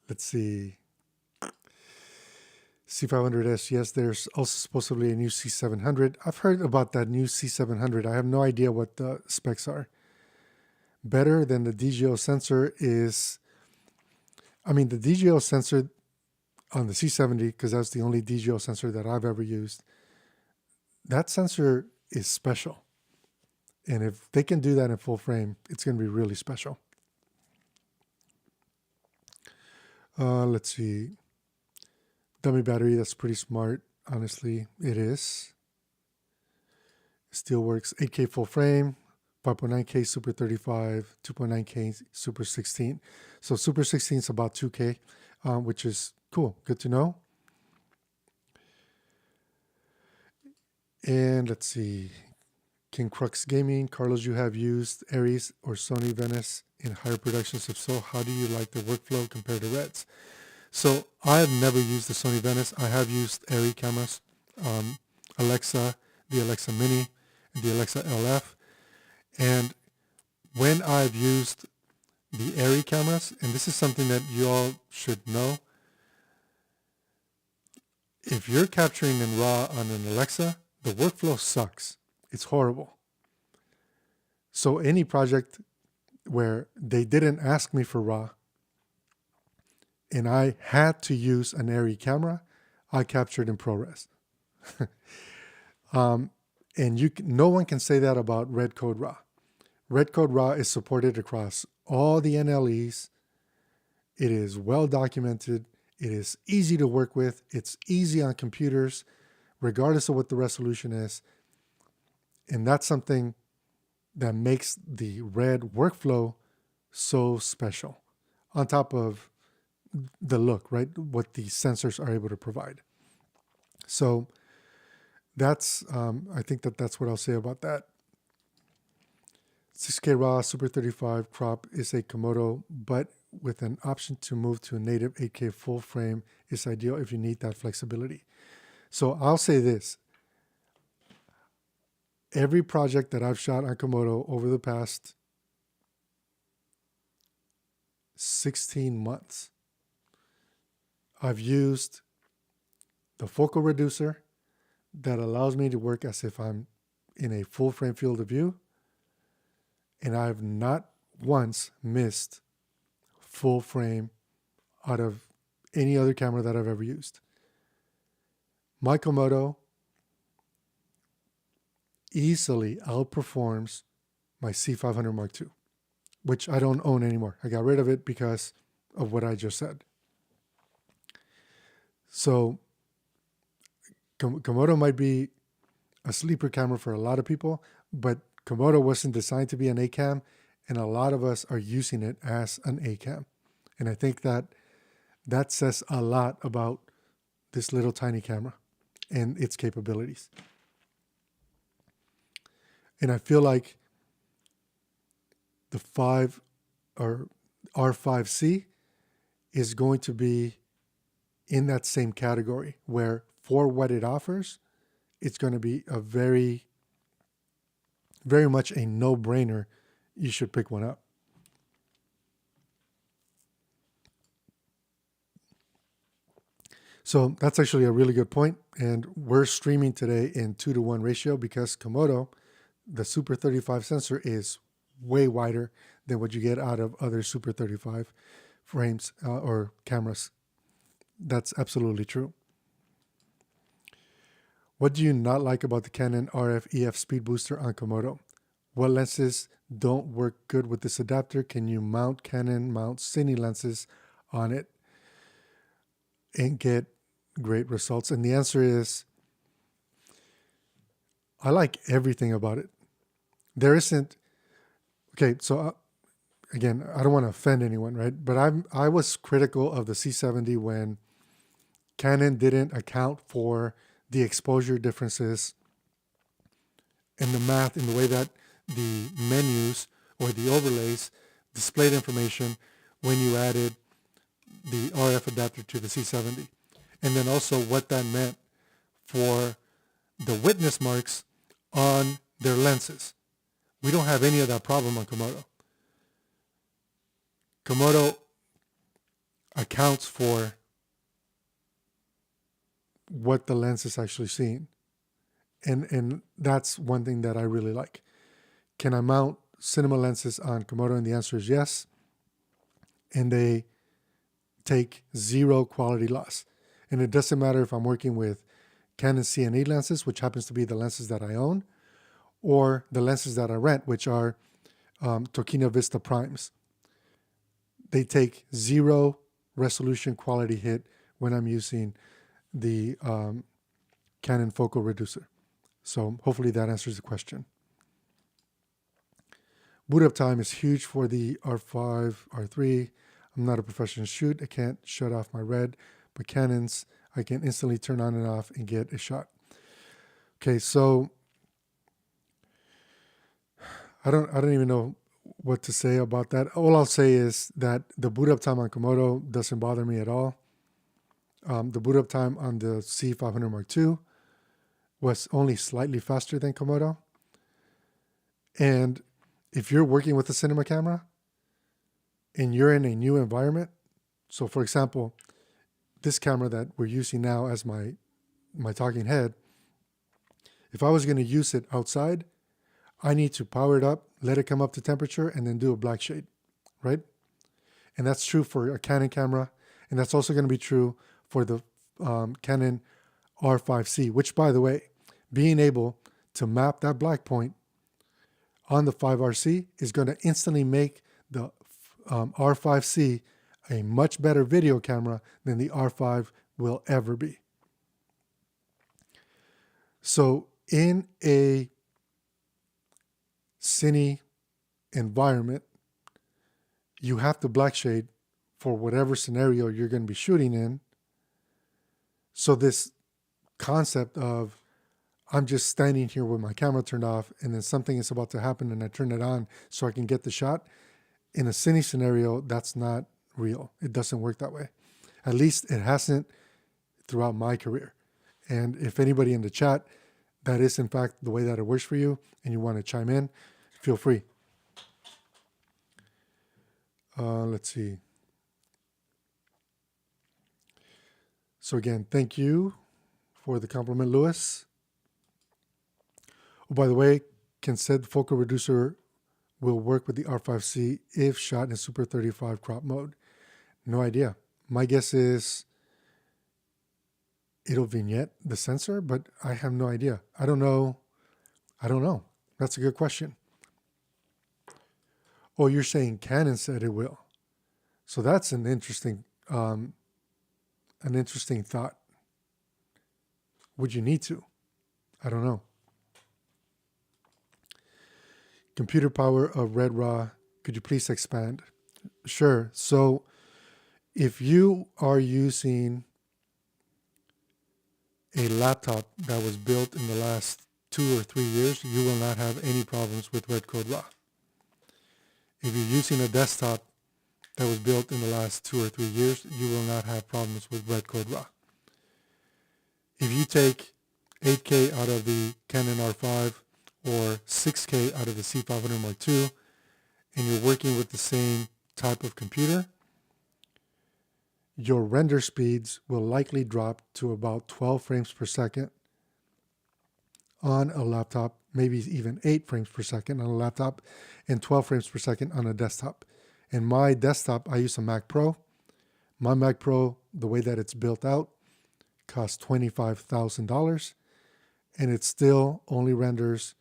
Let's see. C500S, yes, there's also supposedly a new C700. I've heard about that new C700. I have no idea what the specs are. Better than the DGO sensor is, the DGO sensor on the C70, because that's the only DGO sensor that I've ever used, that sensor is special. And if they can do that in full frame, it's going to be really special. Let's see. Dummy battery, that's pretty smart. Honestly, it is. Still works. 8K full frame, 5.9K Super 35, 2.9K Super 16. So Super 16 is about 2K, which is cool. Good to know. And let's see. King Crux Gaming. Carlos, you have used Aries or Sony Venice in higher productions. If so, how do you like the workflow compared to Reds? So I have never used the Sony Venice. I have used Arri cameras, Alexa, the Alexa Mini, and the Alexa LF. And when I've used the Arri cameras, and this is something that you all should know, if you're capturing in RAW on an Alexa, the workflow sucks. It's horrible. So any project where they didn't ask me for RAW, and I had to use an Arri camera, I captured in ProRes. And no one can say that about Red Code RAW. Red Code RAW is supported across all the NLEs. It is well documented. It is easy to work with. It's easy on computers, regardless of what the resolution is. And that's something that makes the Red workflow so special. On top of the look, right? What the sensors are able to provide. So that's, I think that's what I'll say about that. 6K RAW Super 35 crop is a Komodo, but with an option to move to a native 8K full frame is ideal if you need that flexibility. So I'll say this. Every project that I've shot on Komodo over the past 16 months, I've used the focal reducer that allows me to work as if I'm in a full frame field of view. And I've not once missed full frame out of any other camera that I've ever used. My Komodo easily outperforms my C500 Mark II, which I don't own anymore. I got rid of it because of what I just said. So Komodo might be a sleeper camera for a lot of people, but Komodo wasn't designed to be an A-cam, and a lot of us are using it as an A-cam. And I think that says a lot about this little tiny camera and its capabilities. And I feel like the R5C is going to be in that same category where for what it offers, it's going to be a very much a no-brainer. You should pick one up. So that's actually a really good point. And we're streaming today in 2-to-1 ratio because Komodo, the Super 35 sensor, is way wider than what you get out of other Super 35 frames or cameras. That's absolutely true. What do you not like about the Canon RF EF speed booster on Komodo? What lenses don't work good with this adapter? Can you mount cine lenses on it and get great results? And the answer is, I like everything about it. There isn't, okay, so again, I don't want to offend anyone, right? But I was critical of the C70 when Canon didn't account for the exposure differences and the math in the way that the menus or the overlays displayed information when you added the RF adapter to the C70. And then also what that meant for the witness marks on their lenses. We don't have any of that problem on Komodo. Komodo accounts for what the lens is actually seeing. And that's one thing that I really like. Can I mount cinema lenses on Komodo? And the answer is yes. And they take zero quality loss. And it doesn't matter if I'm working with Canon CNE lenses, which happens to be the lenses that I own, or the lenses that I rent, which are Tokino Vista Primes. They take zero resolution quality hit when I'm using the Canon focal reducer. So hopefully that answers the question. Boot up time is huge for the R5, R3. I'm not a professional shoot. I can't shut off my red, but Canons, I can instantly turn on and off and get a shot. Okay, so I don't even know what to say about that. All I'll say is that the boot up time on Komodo doesn't bother me at all. The boot up time on the C500 Mark II was only slightly faster than Komodo. And if you're working with a cinema camera and you're in a new environment, so for example, this camera that we're using now as my talking head, if I was going to use it outside, I need to power it up, let it come up to temperature, and then do a black shade, right? And that's true for a Canon camera, and that's also going to be true for the Canon R5C, which, by the way, being able to map that black point on the 5RC is going to instantly make the R5C a much better video camera than the R5 will ever be. So in a cine environment, you have to black shade for whatever scenario you're going to be shooting in. So this concept of I'm just standing here with my camera turned off and then something is about to happen and I turn it on so I can get the shot. In a cine scenario, that's not real. It doesn't work that way. At least it hasn't throughout my career. And if anybody in the chat, that is in fact the way that it works for you and you want to chime in, feel free. Let's see. So again, thank you for the compliment, Lewis. Oh, by the way, can said focal reducer will work with the R5C if shot in Super 35 crop mode? No idea. My guess is it'll vignette the sensor, but I have no idea. I don't know. That's a good question. Oh, you're saying Canon said it will. So that's an interesting thought. Would you need to? I don't know. Computer power of Red Raw. Could you please expand? Sure. So if you are using a laptop that was built in the last 2 or 3 years, you will not have any problems with Red Code Raw. If you're using a desktop that was built in the last 2 or 3 years, you will not have problems with Red Code Raw. If you take 8K out of the Canon R5 or 6K out of the C500 Mark II, and you're working with the same type of computer, your render speeds will likely drop to about 12 frames per second on a laptop, maybe even 8 frames per second on a laptop, and 12 frames per second on a desktop. In my desktop, I use a Mac Pro. My Mac Pro, the way that it's built out, costs $25,000, and it still only renders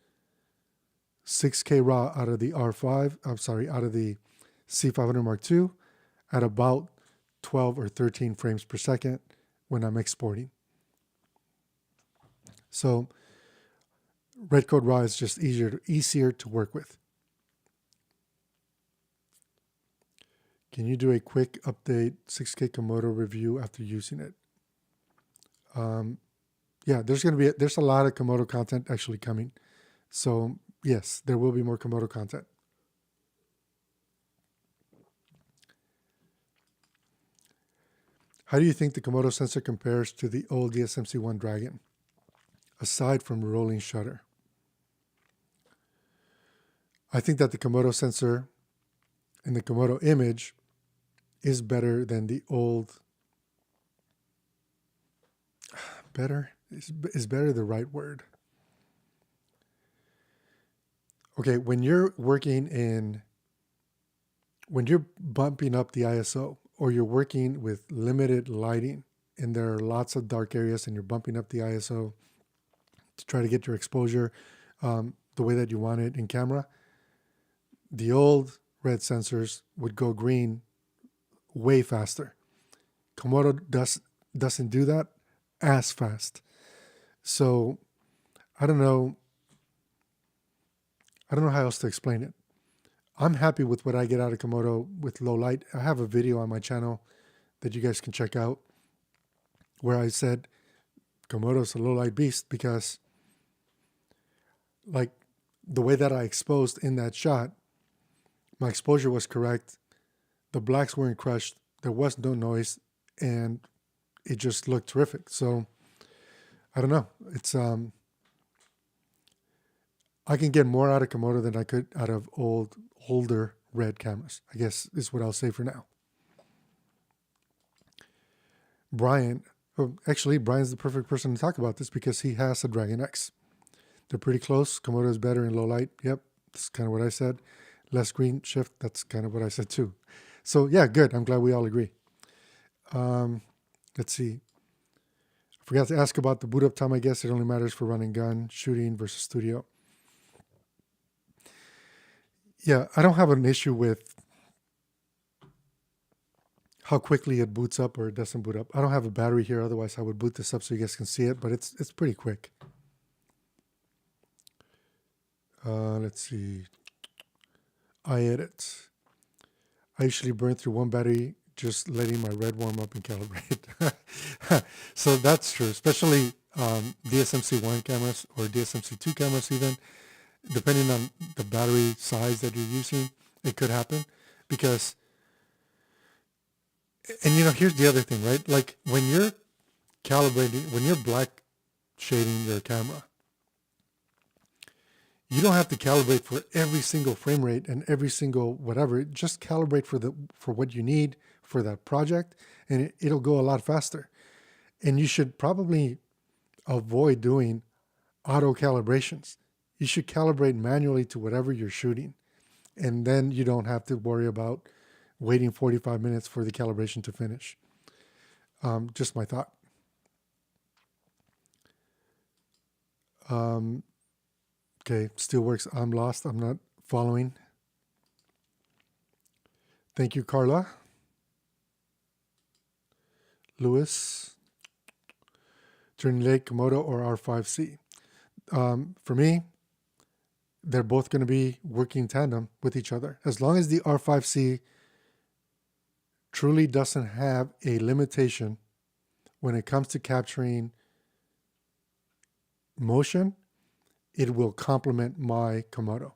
6K RAW out of the out of the C500 Mark II at about 12 or 13 frames per second when I'm exporting. So Red Code RAW is just easier to work with. Can you do a quick update 6K Komodo review after using it? Yeah, there's a lot of Komodo content actually coming. So yes, there will be more Komodo content. How do you think the Komodo sensor compares to the old DSMC-1 Dragon, aside from rolling shutter? I think that the Komodo sensor and the Komodo image is better than the old. Better? Is better the right word? Okay, when you're bumping up the ISO, or you're working with limited lighting and there are lots of dark areas and you're bumping up the ISO to try to get your exposure the way that you want it in camera, the old red sensors would go green way faster. Komodo doesn't do that as fast. So I don't know how else to explain it. I'm happy with what I get out of Komodo with low light. I have a video on my channel that you guys can check out where I said Komodo's a low light beast because like the way that I exposed in that shot, my exposure was correct. The blacks weren't crushed. There was no noise and it just looked terrific. So I don't know. It's, I can get more out of Komodo than I could out of older red cameras, I guess is what I'll say for now. Brian, actually, Brian's the perfect person to talk about this because he has a Dragon X. They're pretty close. Komodo is better in low light. Yep, that's kind of what I said. Less green shift, that's kind of what I said too. So yeah, good. I'm glad we all agree. Let's see. I forgot to ask about the boot up time. I guess it only matters for running gun, shooting versus studio. Yeah, I don't have an issue with how quickly it boots up or it doesn't boot up. I don't have a battery here, otherwise I would boot this up so you guys can see it, but it's pretty quick. Let's see. I edit. I usually burn through one battery just letting my red warm up and calibrate. So that's true, especially DSMC1 cameras or DSMC2 cameras even. Depending on the battery size that you're using, it could happen because, and here's the other thing, right? Like when you're calibrating, when you're black shading your camera, you don't have to calibrate for every single frame rate and every single whatever. Just calibrate for what you need for that project, and it'll go a lot faster. And you should probably avoid doing auto calibrations. You should calibrate manually to whatever you're shooting, and then you don't have to worry about waiting 45 minutes for the calibration to finish. Just my thought. Okay, still works. I'm lost. I'm not following. Thank you, Carla. Lewis. Turning Lake, Komodo, or R5C. For me, they're both going to be working in tandem with each other. As long as the R5C truly doesn't have a limitation when it comes to capturing motion, it will complement my Komodo.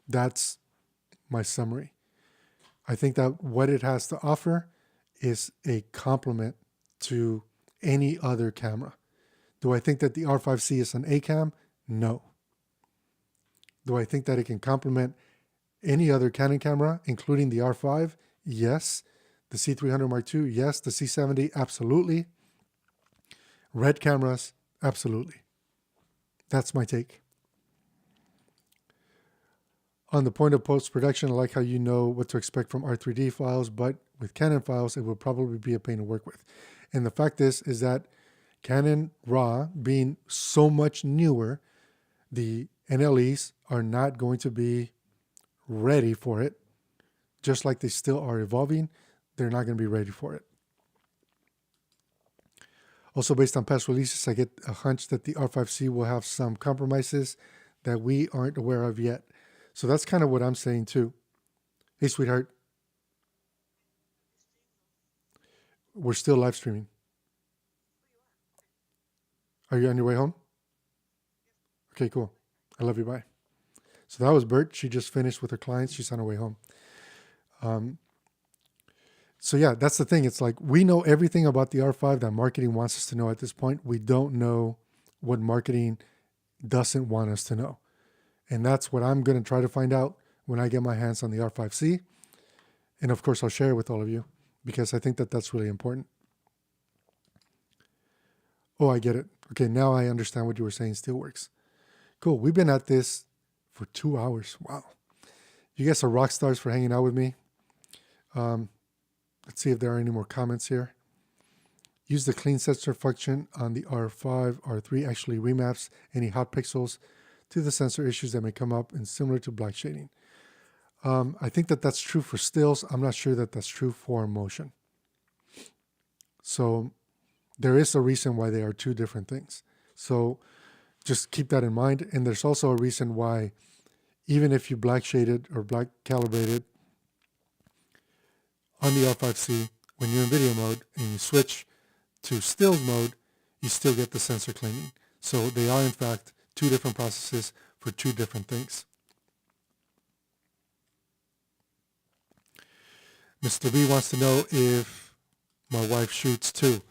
That's my summary. I think that what it has to offer is a complement to any other camera. Do I think that the R5C is an A cam? No. Do I think that it can complement any other Canon camera, including the R5? Yes. The C300 Mark II? Yes. The C70? Absolutely. Red cameras? Absolutely. That's my take. On the point of post-production, I like how you know what to expect from R3D files, but with Canon files, it will probably be a pain to work with. And the fact is that Canon RAW being so much newer, the NLEs are not going to be ready for it. Just like they still are evolving, they're not going to be ready for it. Also, based on past releases, I get a hunch that the R5C will have some compromises that we aren't aware of yet. So that's kind of what I'm saying too. Hey, sweetheart. We're still live streaming. Are you on your way home? Okay, cool. I love you. Bye. So that was Bert. She just finished with her clients. She's on her way home. So yeah, that's the thing. It's like we know everything about the R5 that marketing wants us to know at this point. We don't know what marketing doesn't want us to know. And that's what I'm going to try to find out when I get my hands on the R5C. And of course, I'll share it with all of you because I think that that's really important. Oh, I get it. Okay, now I understand what you were saying. Still works. Cool. We've been at this for 2 hours. Wow. You guys are rock stars for hanging out with me. Let's see if there are any more comments here. Use the clean sensor function on the R5, R3 actually remaps any hot pixels to the sensor issues that may come up and similar to black shading. I think that that's true for stills. I'm not sure that that's true for motion. So there is a reason why they are two different things. So just keep that in mind. And there's also a reason why even if you black shaded or black calibrated on the R5C, when you're in video mode and you switch to stills mode, you still get the sensor cleaning. So they are in fact two different processes for two different things. Mr. B wants to know if my wife shoots too.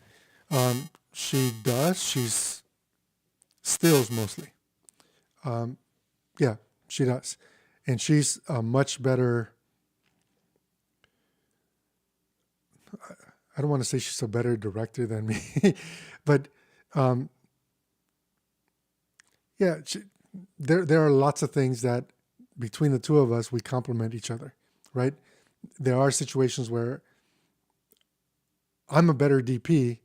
She does. She's stills mostly. Yeah, she does. And she's a much better, I don't want to say she's a better director than me, but yeah, there are lots of things that between the two of us, we complement each other, right? There are situations where I'm a better DP,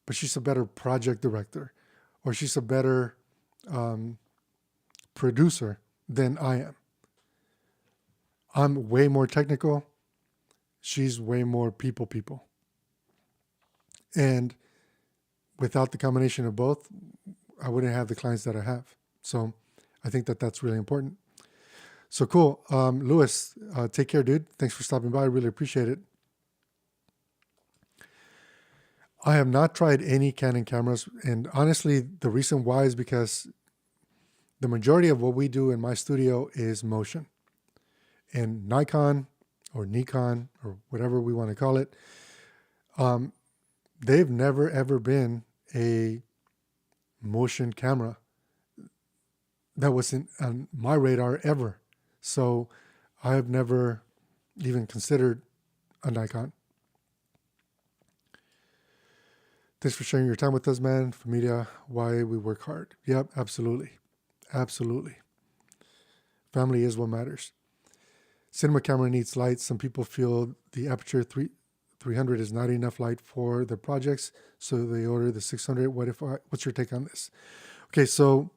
but she's a better project director, or she's a better producer than I am. I'm way more technical. She's way more people. And without the combination of both, I wouldn't have the clients that I have. So I think that that's really important. So cool. Louis, take care, dude. Thanks for stopping by. I really appreciate it. I have not tried any Canon cameras, and honestly, the reason why is because the majority of what we do in my studio is motion. And Nikon or Nikon or whatever we want to call it, they've never ever been a motion camera that wasn't on my radar ever. So I have never even considered a Nikon. Thanks for sharing your time with us, man. Familia, why we work hard. Yep, absolutely. Absolutely. Family is what matters. Cinema camera needs light. Some people feel the aperture 300 is not enough light for their projects, so they order the 600. What's your take on this? Okay, so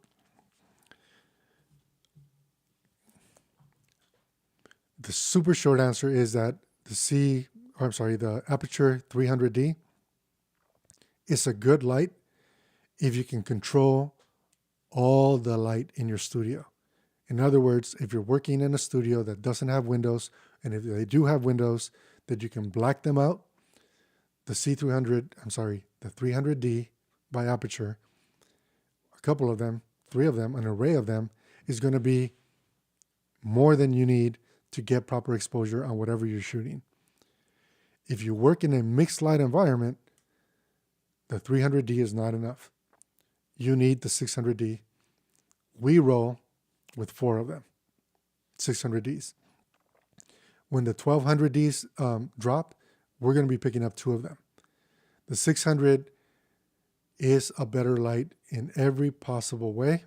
the super short answer is that the aperture 300D is a good light if you can control all the light in your studio. In other words, if you're working in a studio that doesn't have windows, and if they do have windows, that you can black them out, the 300D by aperture, a couple of them, 3 of them, an array of them, is going to be more than you need to get proper exposure on whatever you're shooting. If you work in a mixed light environment, the 300D is not enough. You need the 600D. We roll with 4 of them, 600Ds. When the 1200Ds drop, we're going to be picking up 2 of them. The 600 is a better light in every possible way.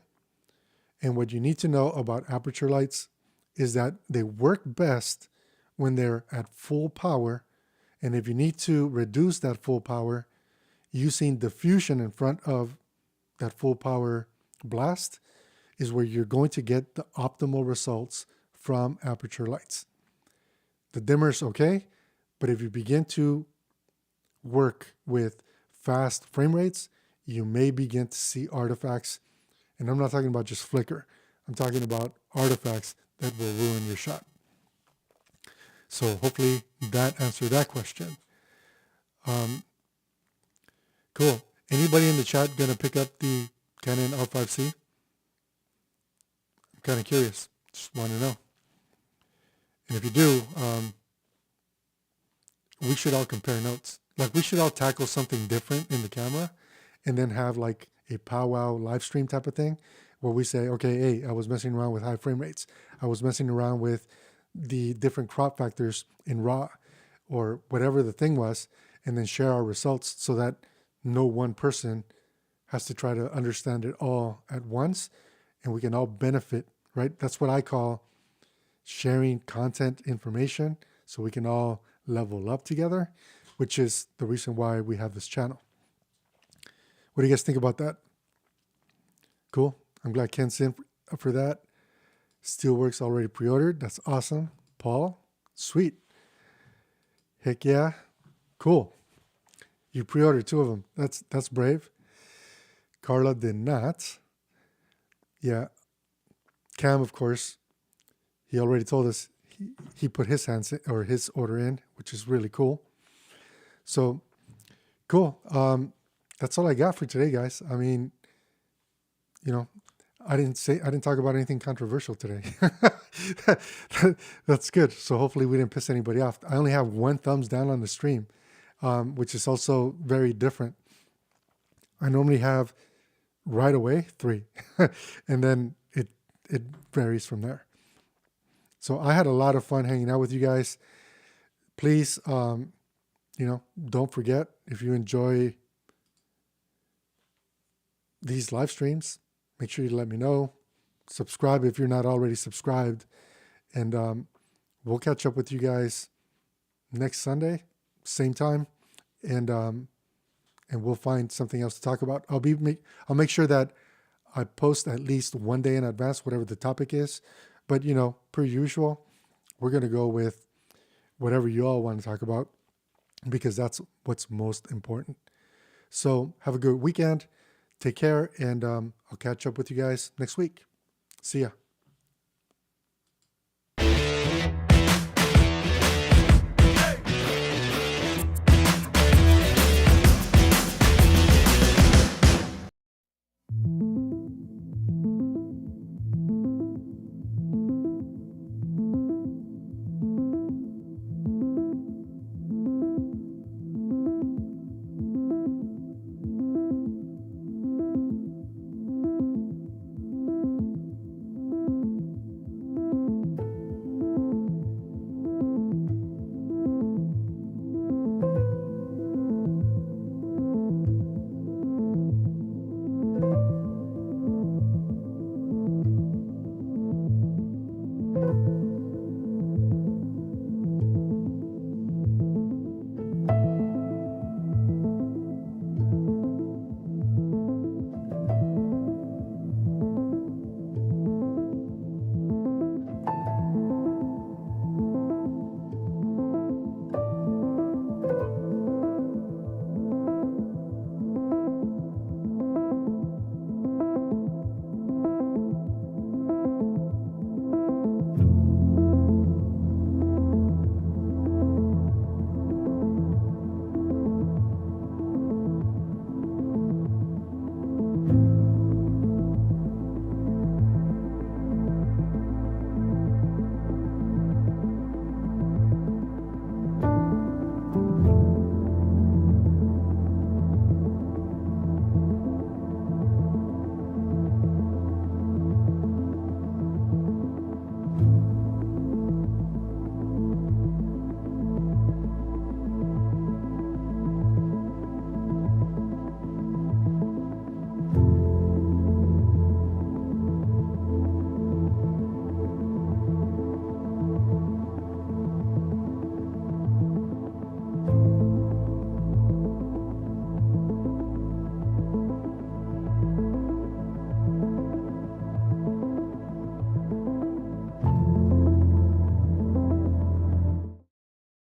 And what you need to know about aperture lights is that they work best when they're at full power. And if you need to reduce that full power, using diffusion in front of that full power blast is where you're going to get the optimal results from aperture lights. The dimmer's okay, but if you begin to work with fast frame rates, you may begin to see artifacts. And I'm not talking about just flicker. I'm talking about artifacts that will ruin your shot. So hopefully that answered that question. Cool. Anybody in the chat going to pick up the Canon R5C? I'm kind of curious. Just want to know. And if you do, we should all compare notes. Like we should all tackle something different in the camera and then have like a powwow live stream type of thing where we say, okay, hey, I was messing around with high frame rates. I was messing around with the different crop factors in RAW or whatever the thing was, and then share our results so that no one person has to try to understand it all at once and we can all benefit, right? That's what I call sharing content information so we can all level up together, which is the reason why we have this channel. What do you guys think about that? Cool. I'm glad Ken's in for that. Steelworks already pre-ordered. That's awesome. Paul, sweet. Heck yeah. Cool. You pre-ordered 2 of them. That's brave. Carla did not. Yeah. Cam, of course, he already told us he put his his order in, which is really cool. So cool. That's all I got for today, guys. I mean, I didn't talk about anything controversial today. That's good. So hopefully we didn't piss anybody off. I only have 1 thumbs down on the stream, which is also very different. I normally have right away 3, and then it varies from there. So I had a lot of fun hanging out with you guys. Please, don't forget, if you enjoy these live streams, make sure you let me know. Subscribe if you're not already subscribed. And we'll catch up with you guys next Sunday, same time. And we'll find something else to talk about. I'll make sure that I post at least 1 day in advance, whatever the topic is. But, per usual, we're going to go with whatever you all want to talk about because that's what's most important. So have a good weekend. Take care, and I'll catch up with you guys next week. See ya.